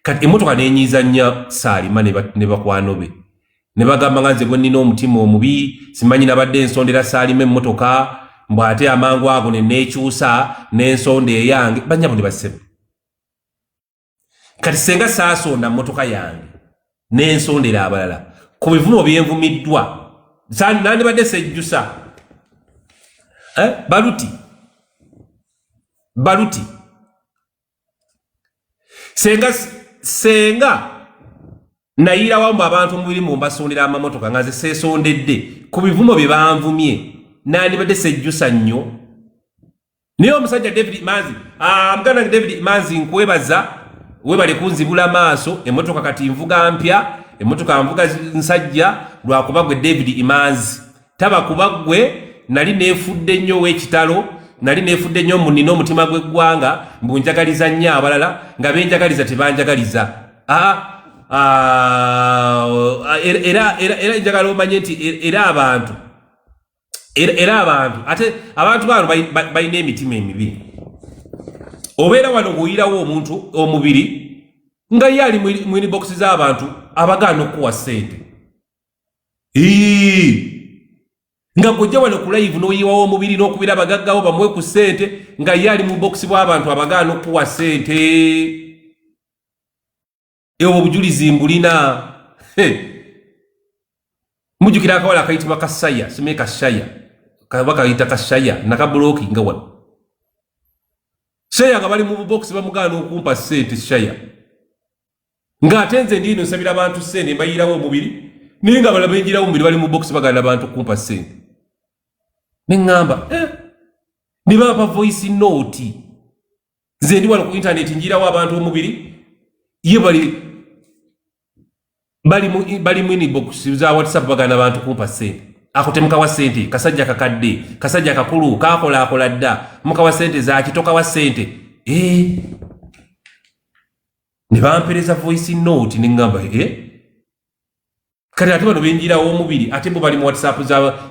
kati emmotoka n'enyiiza nnya Saalima ne bakwano be ne bagamba nga nze bwe nnina omutima omubi simanyi nabadde ensondera Saalima emmotoka mbw ate amangu ago ne neekyusa n'ensonda eyange bannyabo ne basema kati senga saasonda mmotoka yange n'ensondera abalala ku bivumo byenvumiddwa nandibadde sejjusa baluti senga nayirawamu abantu mubiri mu mbasondera amamotoka nga nze seesondedde ku bivumo bye banvumye nandibadde sejjusa nnyo naye omusajja David Imazi muganda David Imazi nkwebaza webale kunzibula maaso emmotoka kati nvuga mpya emmotoka nvuga nsajja lwakuba gwe David Imazi taba kuba gwe nali neefudde nnyo w'ekitalo nali neefudde nnyo munina omutima gw'eggwanga mbunjagaliza nnyo abalala nga benjagaliza tebanjagaliza era njagala omanye nti era abantu ate abantu bano balina emitima emibi obeera wano ng'oyirawo omuntu omubiri nga ye ali mu inbox z'abantu abagaana okuwa ssente nga gojja wano ku live n'oyiwawo omubiri n'okubira abagaggawo bamuwe ku ssente nga ye ali mu box bw'abantu abagaana okuwa ssente ewo obujulizi mbulina mujjukira akawala akayitibwa Kasaya sime Kashaya bakayita Kashaya nakabuloki nga wano Shaya nga bali mu box bamugaana okumpa ssente Shaya ng'ate nze ndiino nsabira abantu ssente mbayirawo omubiri naye nga balaba enjirawo omubiri bali mu box bagaana abantu kumpa ssente ne ŋŋamba ne bapa voice note nze ndi wano ku internet njirawo abantu omubiri ye bali mu inbox za WhatsApp bagaana abantu kumpa ssente ako temukawa ssente kasajja kakadde kasajja kakulu kakola dda mukawa ssente zaki tokawa ssente ne bampereza voice note ne ŋŋamba kati ate bano benjirawo omubiri ate bo bali mu WhatsApp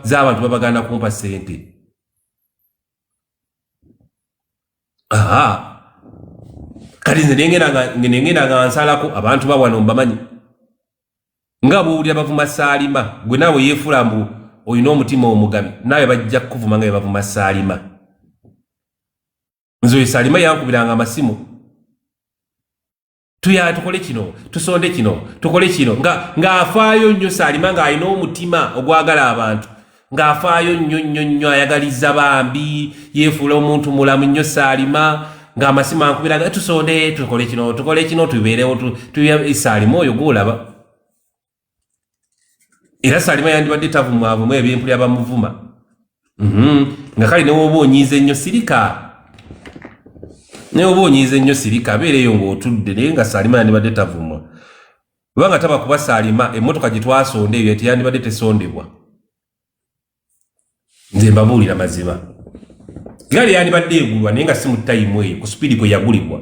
z'abantu babagaana kumpa ssente kati nze nengenda nga nsalako abantu bawano mbamanyi nga bwowulira bavuma Saalima gwe naawe yeefula mbu olina omutima omugabi naawe bajja kukuvuma nga bwe bavuma Saalima nze oyo Saalima yankubiranga amasimu tukole kino tusonde kino tukole kino ng'afaayo nnyo Saalima ng'alina omutima ogwagala abantu ng'afaayo nnyo ayagaliza bambi yeefuula omuntu mulamu nnyo Saalima ng'amasimu ankubira tusonde tukole kino tubeerewo Saalima oyo gw'olaba era Saalima yandibadde tavumwavumu ebyempulya bamuvuma nga kale newoba onyiize nnyo sirika abeereyo ng'otudde naye nga Saalima yandibadde tavumwa kubanga taba kuba Saalima emmotoka gye twasonda ebyo teyandibadde tesondebwa nze mbabuulira mazima gaali yandibadde egulwa naye nga si mu tayimu eyo ku supiidi kwe yagulibwa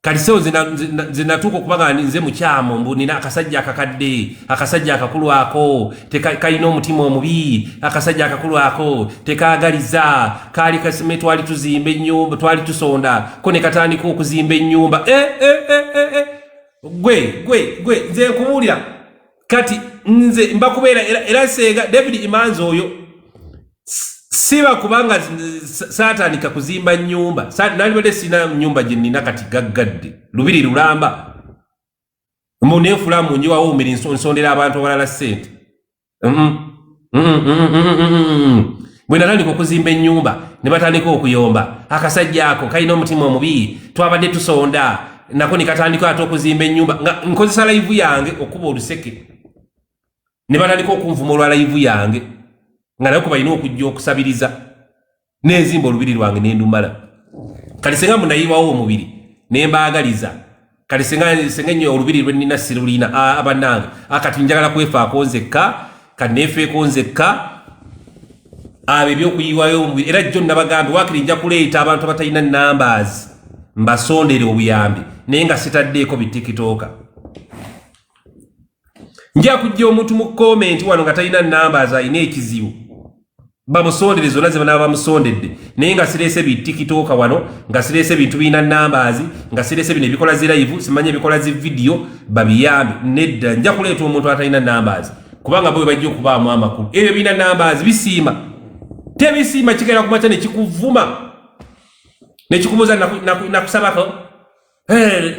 kati sewo nze natuuka okubanga nze mukyamo mbu nina akasajja akakadde akasajja akakulu ako kalina omutima omubi akasajja akakulu ako tekaagaliza kaali kasime twali tuzimba ennyumba twali tusonda ko ne katandika okuzimba ennyumba gwe nze nkubuulira kati nze mbakubeera era Senga David Imanzi oyo siba kubanga saatandika kuzimba nnyumba nalibadde sina nnyumba gye nnina kati gaggadde lubiri lulamba munenfula mungi wawuumira nsondera abantu abalala ssente bwe natandika okuzimba ennyumba ne batandika okuyomba akasajja ako kalina omutima omubi twabadde tusonda nako ne katandika ate okuzimba ennyumba nga nkozesa layivu yange okuba oluseke ne batandika okunvuma olwa layivu yange nga nayo kubalina okujja okusabiriza n'enzimba olubiri lwange n'endumala kati senga munayiwawo omubiri nembaagaliza kati senga nnyo olubiri lwe nnina sirulina abannange akati njagala kwefaako nzekka kati neefeeko nzekka abo ebyokuyiwayo omubiri era jjo nabagambe waakiri nja kuleeta abantu abatalina numbers mbasondere obuyambi naye nga sitaddeeko bitikitooka nja kujja omuntu mu komenti wano nga talina numbers alina ekizibu bamusondere zonna ze banaba bamusondedde naye nga sireese bitikitooka wano nga sireese bintu birina numbers nga sireese bino ebikola zi live simanyi ebikola zi video babiyambe nedda nja kuleeta omuntu atalina numbers kubanga bo bajja okubaamu amakulu ebyo birina numbers bisiima tebisiima kigenda kumaca ne kikuvuma ne kikumuza nakusabako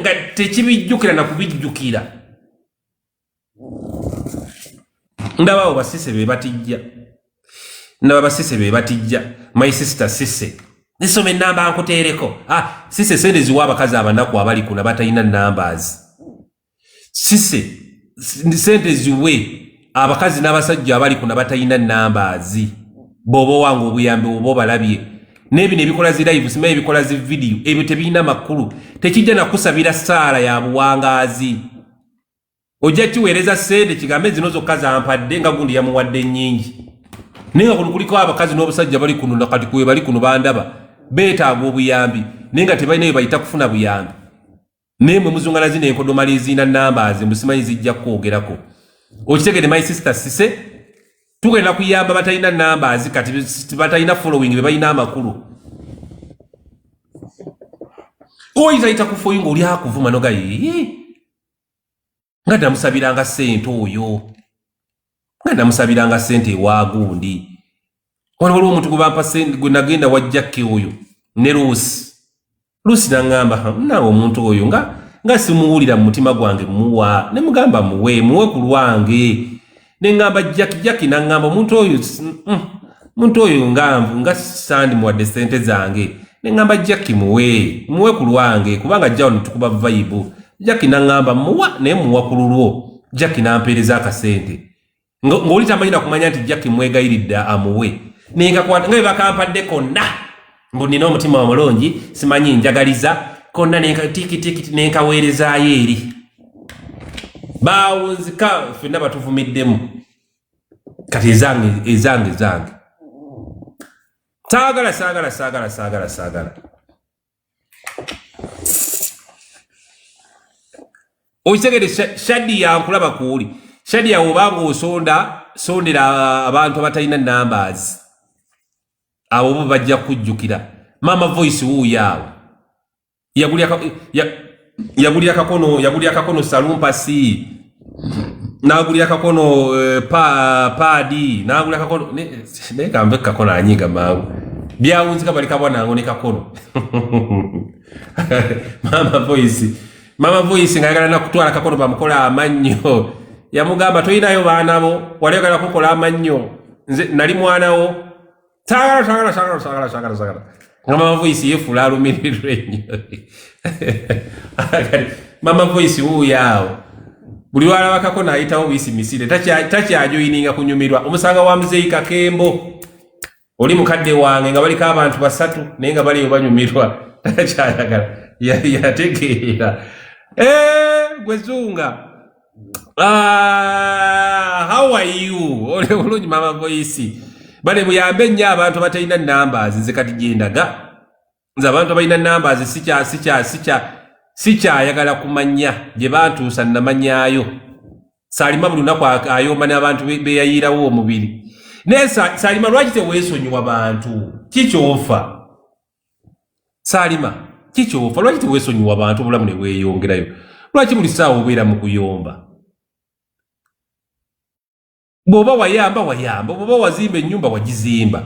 nga tekibijjukira nakubijjukira ndabawo basise be batijja ndaba basise be batijja my sister sise nisome namba nkuteereko sise sente ziwa abakazi abanaku abali kuna batalina numbers sise sente ziwe abakazi n'abasajja abali kuna batalina numbers bobo wange obuyambi obo balabye n'ebino ebikola zi live simanyi ebikola zi video ebyo tebirina makulu tekijja nakusabira ssaala ya buwangaazi ojja kiweereza sente kigambe zino zokka zampadde nga gundi yamuwadde nnyingi naye nga kuno kuliko abakazi n'obusajja bali kuno nakati kwe bali kuno bandaba beetaaga obuyambi naye nga tebalina bye bayita kufuna buyambi naye mwe muzungana zino enkodomala ezirina numbers musimanyi zijja kwogerako okitegede my sister sise tugenda kuyamba batalina numbers kati batalina following be balina amakulu oyinza ayita kufoyi ng'oli akuvuma nogaye nga namusabiranga ssente oyo nga namusabiranga ssente ewagundi waliwo omuntu gwebampa ssente gwe nagenda wa Jackie oyo ne Lucy naŋŋamba naawe omuntu oyo nga simuwulira mu mutima gwange muwa ne mugamba muwe ku lwange ne ŋŋamba Jackie naŋŋamba omuntu oyo nga sandi muwadde ssente zange ne ŋŋamba Jackie muwe ku lwange kubanga ajjawo netukuba vibe Jackie naŋŋamba muwa naye muwa ku lulwo Jackie nampeereza akasente ng'oli tamanyi na kumanya nti Jackie mwegayiridde amuwe naye nga bwe bakampadde konna mbu nina omutima omulungi simanyi njagaliza konna tikiti nenkaweerezaayo eri baawunzika ffenna batuvumiddemu kati ezange saagala okitegede Shadi yankulaba kuuli Shadi obanga osondera abantu abatalina numbers abo bo bajja kujjukira mama voice wuuyo awo yagulira kakono salumpasi nagulira kakono padi nagulira kakono naye kambe kakono anyiga mangu byawunzika bali kabwanango ne kakono mama voice Mama Voice ngayagala nakutwala kakono bamukola amannyo yamugamba toyinayo baana bo walegala kukola amannyo nze nali mwana wo sagala Mama Voice yefula alumirirwe nnyo Mama Voice uyaawo buli wala wakako naayitawo bisi misire takyajoyininga kunyumirwa omusanga wa Muzeeyi Kakembo oli mukadde wange nga baliko abantu basatu naye nga baliyo banyumirwa takyayagala yategeera gwezunga how are you ole bulungi Mama Voice bale muyambe nnyo abantu batalina numbers nze kati gyendaga nze abantu abalina numbers sikyayagala kumanya gye bantuusa namanyaayo Salima buli lunaku ayomba n'abantu beyayirawo omubiri naye Salima lwaki teweesonyiwa bantu kikyofa Salima kikyofa lwaki teweesonyiwa bantu obulamu ne weeyongerayo lwaki buli ssaawa obeera mu kuyomba bw'oba wayamba bw'oba wazimba ennyumba wagizimba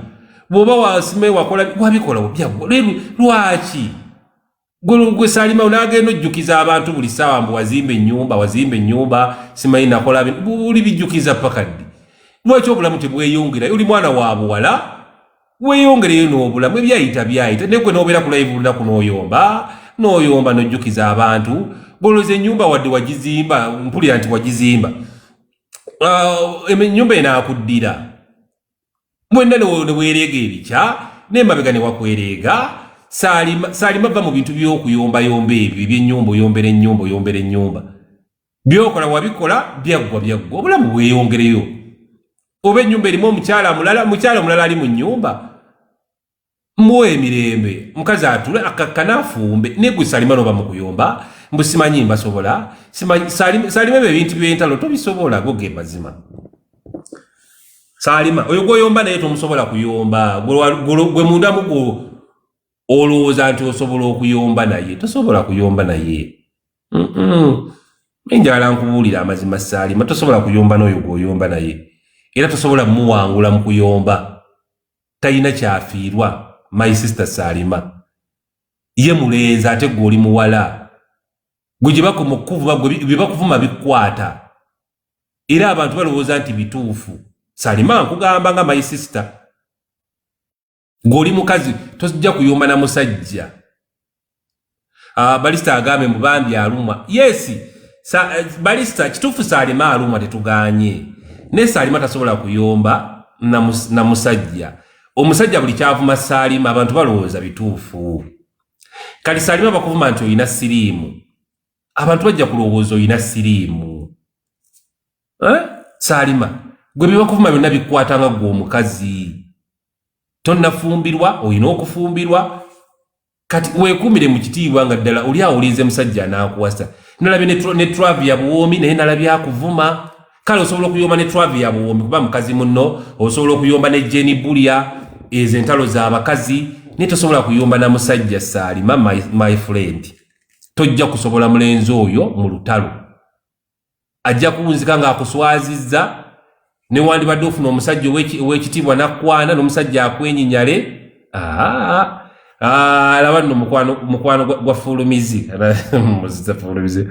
bw'oba wasime wakola wabikola lwaki gwe Salima unaagenda ojjukiza abantu buli ssaawa mbu wazimba ennyumba simanyi nakola buli bijjukiza paka ddi lwaki obulamu tebweyongerayo oli mwana wa buwala weeyongereyo n'obulamu ebyayita naye gwe n'obeera ku live lunaku n'oyomba n'ojjukiza abantu golooza ennyumba wadde wagizimba mpulira nti wagizimba ennyumba enaakuddira mwenna neweereega ebikya n'emabega ne wakwereega Salima va mu bintu by'okuyombayomba ebyo ebyennyumba oyombera ennyumba byokola wabikola byaggwa obulamu bweyongereyo oba ennyumba erimu omukyala mulala ali mu nnyumba muwe emirembe mukazi atule akakanaafumbe negwe Salima noba mu kuyomba mbu simanyi mbasobola Salima ebyo ebintu by'entalo tobisobola goge mazima Salima oyo gwoyomba naye tomusobola kuyomba gwe mundamu olowooza nti osobola okuyomba naye tosobola kuyomba naye enjala nkubuulira amazima Salima tosobola kuyomba n'oyo gwoyomba naye era tosobola muwangula mu kuyomba talina kyafiirwa my sister Salima ye mulenzi ate gw'oli muwala gwe gye bakuvuma bikwata era abantu balowooza nti bituufu Salima nkugamba nga my sister gw'oli mukazi tojja kuyomba na musajja Balista agambe mubambi alumwa yes Balista kituufu Salima alumwa tetuganye ne Salima tasobola kuyomba na musajja omusajja buli kyavuma Salima abantu balowooza bituufu kali Salima bakuvuma nti oyina siriimu abantu bajja kulowooza oyina siriimu Salima gwe bibakuvuma byonna bikwata nga gwe omukazi tonnafumbirwa oyina okufumbirwa kati weekuumire mu kitiibwa nga ddala oli awulize musajja anaakuwasa nalabye ne Travia Buwoomi naye nalabye akuvuma kale osobola okuyomba ne Travia Buwoomi kuba mukazi munno osobola okuyomba ne Jenny Bulia ezo entalo z'abakazi naye tosobola kuyomba na musajja Salima my friend tojja kusobola mulenzi oyo mu lutalo ajja kunzika ng'akuswazizza ne wandibadde ofuna omusajja ow'ekitiibwa nakwana n'omusajja akwenyinyale alaba nno mukwano gwa Fulumizi muzita Fulumizi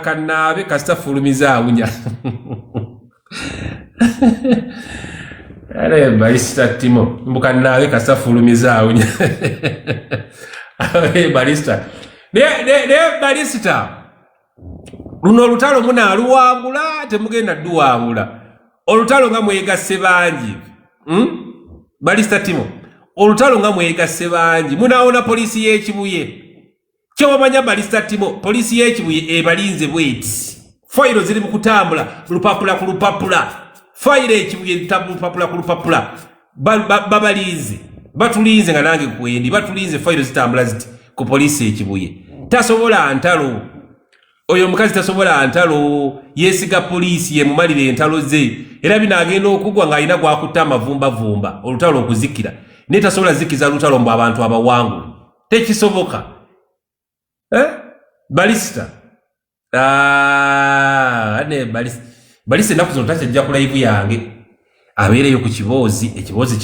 kanaabe kasita Fulumizi awunya ale Balista Timo mbukanaabe kasita Fulumizi awunya Balista ne Balista luno olutalo munaaluwangula temugenda dduwangula olutalo nga mwegasse bangi Balista Timo olutalo nga mwegasse bangi munaawona poliisi y'ekibuye kyobamanya Balista Timo poliisi y'ekibuye ebalinze bweti fayiro ziri mu kutambula lupapula ku lupapula fayiro ekibuye lupapula ku lupapula babalinze batulinze nga nange kwendi batulinze fayiro zitambula ziti ku poliisi ekibuye tasobola ntalo oyo omukazi tasobola ntalo yeesiga poliisi yemumalira entalo ze era binaagenda okugwa ng'alina gwakutta amavumbavumba olutalo okuzikira naye tasobola zikiza lutalo mbu abantu abawangule tekisoboka Balista ne Balista ennaku zino takyajja ku live yange abeereyo ku kiboozi ekiboozi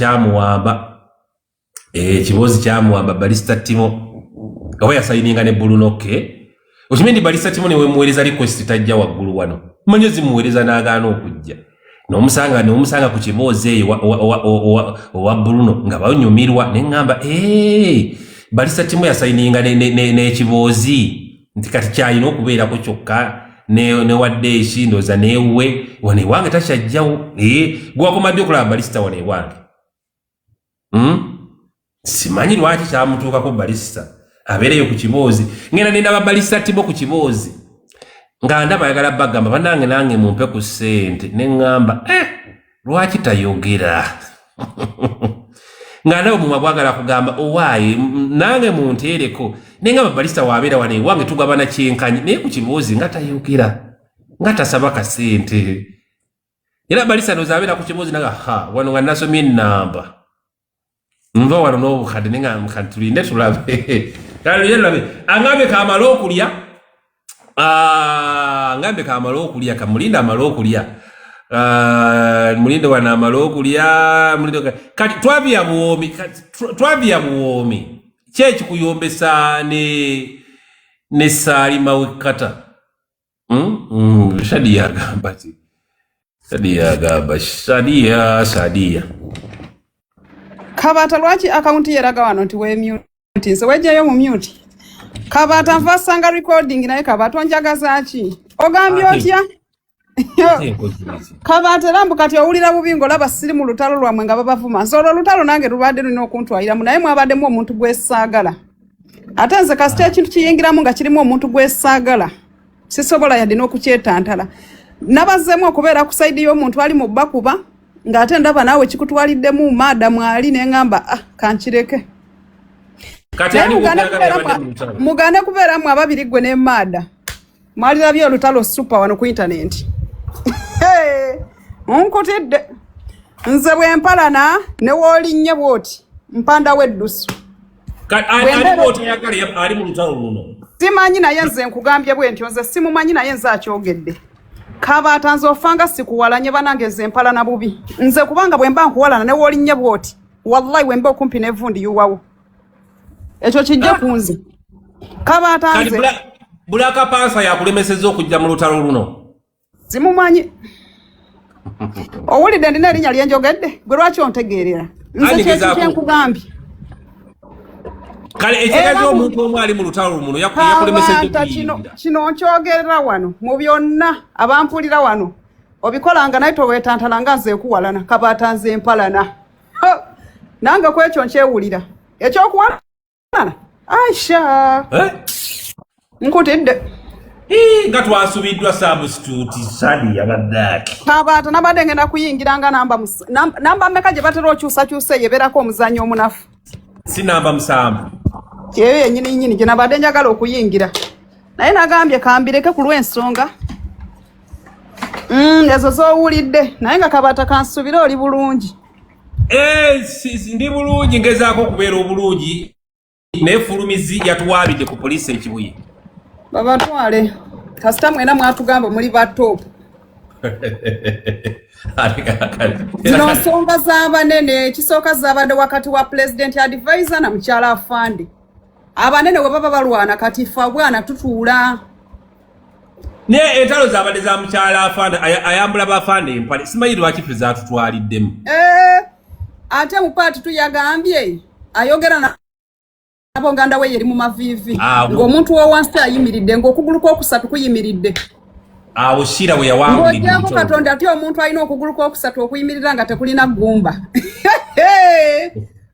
kyamuwamba Balista Timo oba yasayininga ne Bulunoke okimendi Balisa Timone we muwereza request tajja waggulu wano manyo zimuwereza n'agaana okujja n'omusanga ku kiboozi eyo wa Bruno nga banyumirwa ne ngamba Balisa Timone yasayininga n'ekiboozi nti kati kyalina okubeerako kyokka ne wadde ekindoza newe wane wange takyajjawo gwakomadde okulaba Balista wane wange simanyi lwaki kyamutuukako Balista abeereyo ku kiboozi ngenda nendaba Balista Timone ku kiboozi nga ndaba ayagala bagamba bannange nange mumpe ku ssente ne ngamba lwaki tayogera nga nawe mumwa bwagala kugamba owaaye nange munteereko nenga Balista wabeera wane wange tugabana kyenkanyi naye ku kiboozi nga tayogera nga tasaba kasente era Balista nozabeera ku kiboozi naga wano nga nasomye ennamba nva wano n'obukadde nenga mukadde tulinde tulabe angambe kamala okulya ngambe kamala okulya kamulinda amala okulya mulinde wana amala okulya mulinde kati twabya buwomi kyeki kuyombesa ne Salima Wekata Shadia agamba ti Shadia Kabata lwaki account yeraga wano nti we mute nse wejjayo mu mute Kabata nvasanga recording naye Kabata onjagaza ki ogambye otya Kabata lambu kati owulira bubingo laba siri mu lutalo lwamwe nga babavuma nso olutalo nange lubadde lulina okuntwaliramu naye mwabaddemu omuntu gwesaagala ate nze kasita ekintu kiyingiramu nga kirimu omuntu gwesaagala sisobola yadde n'okukyetantala nabazeemu okubeera ku saidi y'omuntu ali mu bakuba ng'ate ndaba naawe kikutwaliddemu maadamu ali ne ngamba kankireke mugane kubeeramu ababiri gwe ne maada mwalirabye olutalo super wano ku internet nkutidde nze bwe mpalana ne woolinnya bwoti mpanda weddusu ali mu lutalo luno simanyi naye nze nkugambye bwe ntyo nze simumanyi naye nze akyogedde Kabata nze ofanga sikuwalanye banange nze mpalana bubi nze kubanga bwe mba nkuwalana ne woolinnya bwoti wallahi wembe okumpi n'evvundi yuwawo ekyo kijja kunze Kabata nze Bulaka Pansa yakulemesezza okujja mu lutalo luno simumanyi owulidde ndina erinnya lyenjogedde gwe lwaki ontegeerera nze kyenkugambye kale ekitegeeza omuntu omu ali mu lutalo luno yakulemesezza kino nkyogerera wano mu byonna abampulira wano obikolanga naye toweetantalanga nze ekuwalana Kabata nze mpalana nange ku ekyo nkyewulira ekyokuwalana Aisha nkutidde nga twasubiddwa substitute Sadi yabaddaaki Kabata nabadde ngenda kuyingiranga namba mmeka gye batera okyusakyusa eyebeerako omuzannyo omunafu si namba 7 kyeyo yennyini gye nabadde njagala okuyingira naye nagambye kambireke ku lw'ensonga ezo z'owulidde naye nga Kabata kansubire oli bulungi ndi bulungi ngezaako okubeera obulungi naye Fulumizi yatuwaabidde ku poliisi ekibuye babatwale kasita mwena mwatugamba muli ba top zino nsonga z'abanene ekisooka zaabadde wakati wa president advisor na mukyala afande abanene we baba balwana kati ffe bwana tutuula naye entalo zaabadde za mukyala afande ayambula bafande empale simanyi lwaki ffe zaatutwaliddemu ate mu paati tuyagambye ayogera abo nganda we yeri mu mavivi ng'omuntu w'owansi ayimiridde ng'okugulu kw'okusatu kuyimiridde awo Shira we yawangulidde ng'ogyako Katonda ati omuntu alina okugulu kw'okusatu okuyimirira nga tekulina ggumba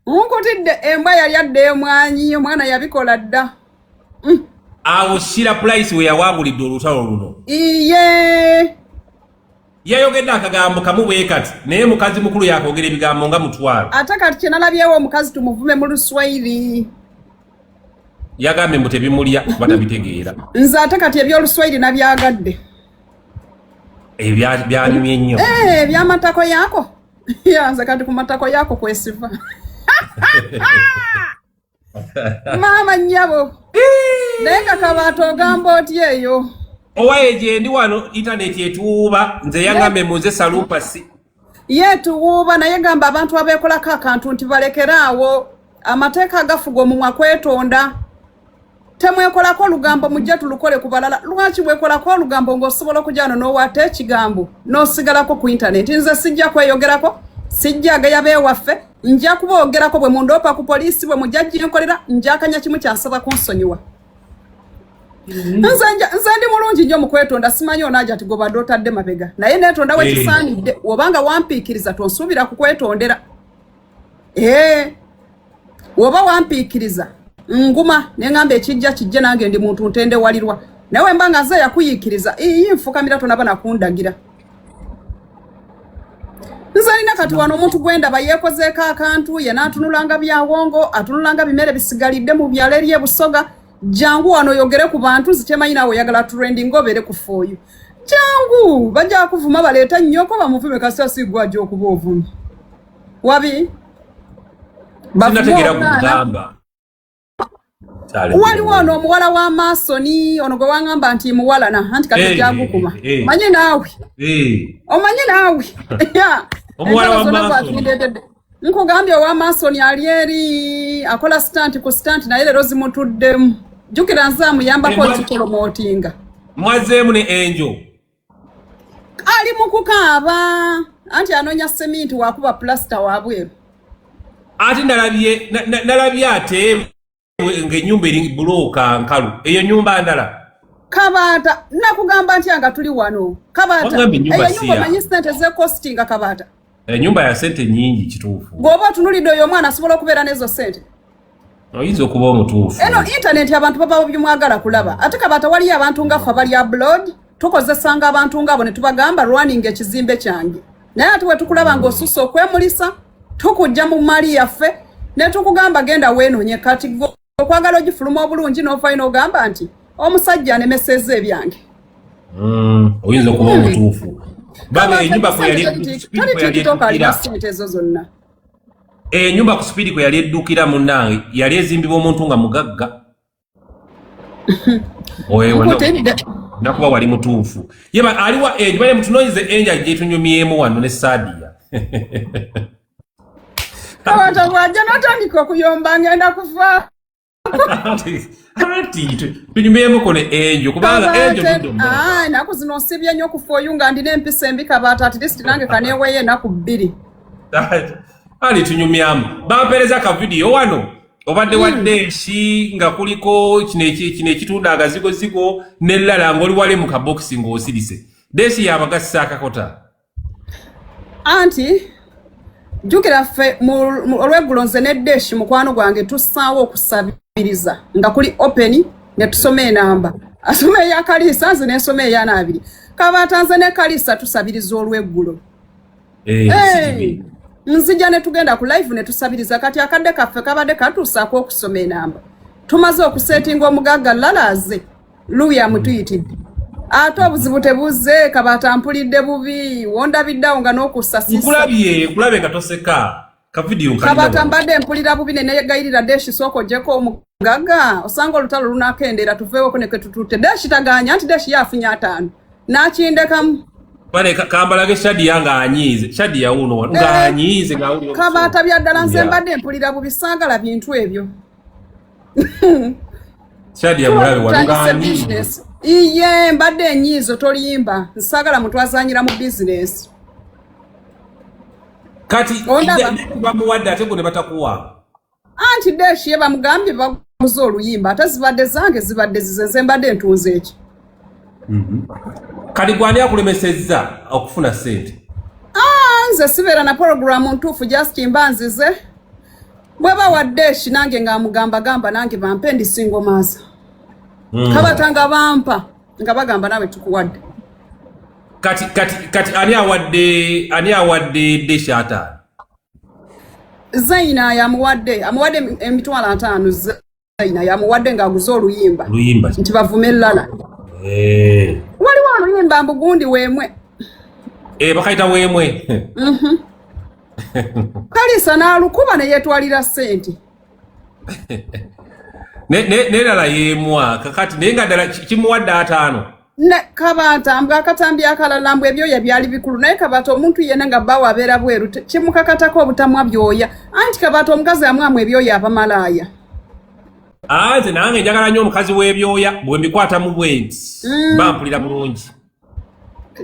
nkutidde embwa yali adde emwanyi omwana yabikola dda awo Shira Price we yawangulidde olutalo luno iye yayogedde akagambo kamu bwe kati naye mukazi mukulu yakwogera ebigambo nga mutwalo ate kati kye nalabyewo omukazi tumuvume mu Luswayiri yagambye mbu tebimulya batabitegeera nze ate kati ebyoluswayiri nabyagadde byanyumye nnyo ebyamatako yaako nze kati ku matako yaako kwesiva maama nnyabo naye nga Kabata ogamba otya eyo owaye gye ndi wano intaneti etuwuuba nze yangambye muze salupasi yetuwuuba naye gamba abantu abeekolako akantu nti balekeraawo amateeka agafuga omumwa kwetonda temwekolako olugambo mujja tulukole ku balala. Lwaki bwekolako olugambo ng'osobola okujja no wate ekigambo n'osigalako ku internet? Nze sijja kweyogerako, sijja agaya beewaffe, nja kuboogerako bwe mundoopa ku poliisi bwe mujjajji nkolera, njakanya kimu kyansaba kunsonyiwa. Nze ndi mulungi nnyo mu kwetonda, simanyi onaaja ati gobadde otadde mabega. Naye neetonda wekisaanidde, obanga wampiikiriza tonsuubira ku kwetondera. Woba wampiikiriza nguma neŋŋamba ekijja kijje nange ndi muntu ntende walirwa. Nawe mbanga nze yakuyiikiriza nfukamira tonaba nakundagira. Nze alina kati wano omuntu gwendaba yeekozeeko akantu ye n'atunulanga byawongo, atunulanga bimere bisigalidde mu byalo eri ebusoga. Jangu wano yogere ku bantu zitemanyi nawe oyagala trending obeere ku fooyu. Jangu bajja kuvuma baleeta nnyoko bamuvume kasasi gwajja okuba ovumi. Wabi? Sinategera kugamba. Waliwo ono omuwala wa Masoni ono gwe wangamba nti muwala na anti kati gyagukuma. Manye naawe. Omanye naawe. Omuwala wa Masoni. Nkugambye owa Masoni ali eri akola stunt ku stunt naye leero zimutuddemu. Jjukira nze amuyambako ekipolomootinga. Mwazeemu ne Angel. Ali mu kukaaba anti anoonya seminti wakuba plasta wabweru. Ati nalabye ate ng'ennyumba eri bulooka nkalu. Eyo nnyumba ndala. Kabaata nakugamba nti nga tuli wano. Kabaata eyo nnyumba manyi sente zeekostinga Kabaata. Ennyumba ya sente nyingi kituufu. Bw'oba otunulidde oyo omwana asobola okubeera n'ezo sente. Oyinza okuba omutuufu. Eno internet abantu baba byemwagala kulaba. Ate Kabaata waliyo abantu nga ffe abali abroad tukozesanga abantu ngabo ne tubagamba running ekizimbe kyange. Naye ate bwe tukulaba ng'osusse okwemulisa tukujja mu mali yaffe ne tukugamba genda weenoonye kati okwagala ogifuluma obulungi n'ofaayo n'ogamba nti omusajja anemesezza ebyange. Oyinza okuba omutuufu. Baba ennyumba kwe yali ennyumba ku speed kwe yali eddukira munnange yali ezimbibwa omuntu nga mugagga. Nakuba wali mutuufu. Yeba aliwa bale mutunoyize enja gyetunyumyemu wano ne Sadia. Kabaata bwajja n'atandika okuyomba ngenda kufa. Tunyumyemu ko ne Angel kubanga Angel naku zino nsibye nnyo okufooyu nga ndina empisa embi Kabaata at least nange kaneeweyo ennaku 2. Ali tunyumyamu. Bampereza ka video wano. Obadde wadde nsi nga kuliko kino ekitunda agazigozigo n'ellala ng'oli wali mu kabokisi ng'osirise. Desi yabagasa akakota. Anti jjukira ffe olw'eggulo nze ne Deshi mukwano gwange tussaawo okusabiriza nga kuli open ne tusoma enamba. Asoma eya Kalisa nze n'ensoma eya Naabiri. Kabaata nze ne Kalisa tusabiriza olw'eggulo. Nzija ne tugenda ku live ne tusabiriza kati akadde kaffe kabadde katuusaako okusoma enamba. Tumaze okusetinga omugagga lalaze Luya mutuyitidde. Ate obuzibu tebuzze Kabaata mpulidde bubi wondabiddawo nga n'okusasisa. Nkulabe nga toseka ka video kalina. Kabaata mbadde mpulira bubi ne negayirira Deshi sooka ogyeko omugagga osanga olutalo lunakendeera tuveewo ne ketututte. Deshi tagaanya anti Deshi yafunya 5 n'akindekamu. Bale kambalage Shadia nga anyize. Shadia uno nga anyize nga uli. Kabaata byaddala nze mbadde mpulira bubi saagala bintu ebyo. Shadia mulabe wanga anyize. Iye mbadde enyizo tolimba nsagala mutwazanyira mu business. Kati bamuwadde ate gwe batakuwa. Anti Deshi bamugambye baguze oluyimba ate zibadde zange zibadde zizenze mbadde ntunze eki. Kati gwani akulemesezza okufuna sente. Nze sibeera na program ntuufu just mbanzize. Bweba wa Deshi nange nga amugamba nange bampe ndi single mother. Kabaata nga bampa nga bagamba nawe tukuwadde. Kati ani awadde Deshi ata? Zaina yamuwadde emitwalo 5 Zaina yamuwadde nga aguze oluyimba. Nti bavume ellala. Waliwo oluyimba mbugundi weemwe. Bakaita weemwe. Kalisa n'alukuba ne yeetwalira ssente. Nelala yemwa kakati naye nga ddala kimuwadde 5. Ne Kabaata mbwa akatambi akalala mbwe ebyoya byali bikulu naye Kabaata omuntu yenna nga bbawo abeera bweru kimukakatako obutamwa byoya anti Kabaata omukazi amwamu ebyoya abamalaaya. Nze nange njagala nnyo omukazi w'ebyoya bwe mbikwata mu bwenti bampulira bulungi.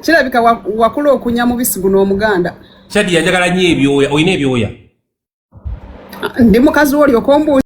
Kirabika wakula okunya mubisi guno omuganda. Shadi njagala nnyo ebyoya. Oyina ebyoya? Ndi mukazi w'oli okombuuza.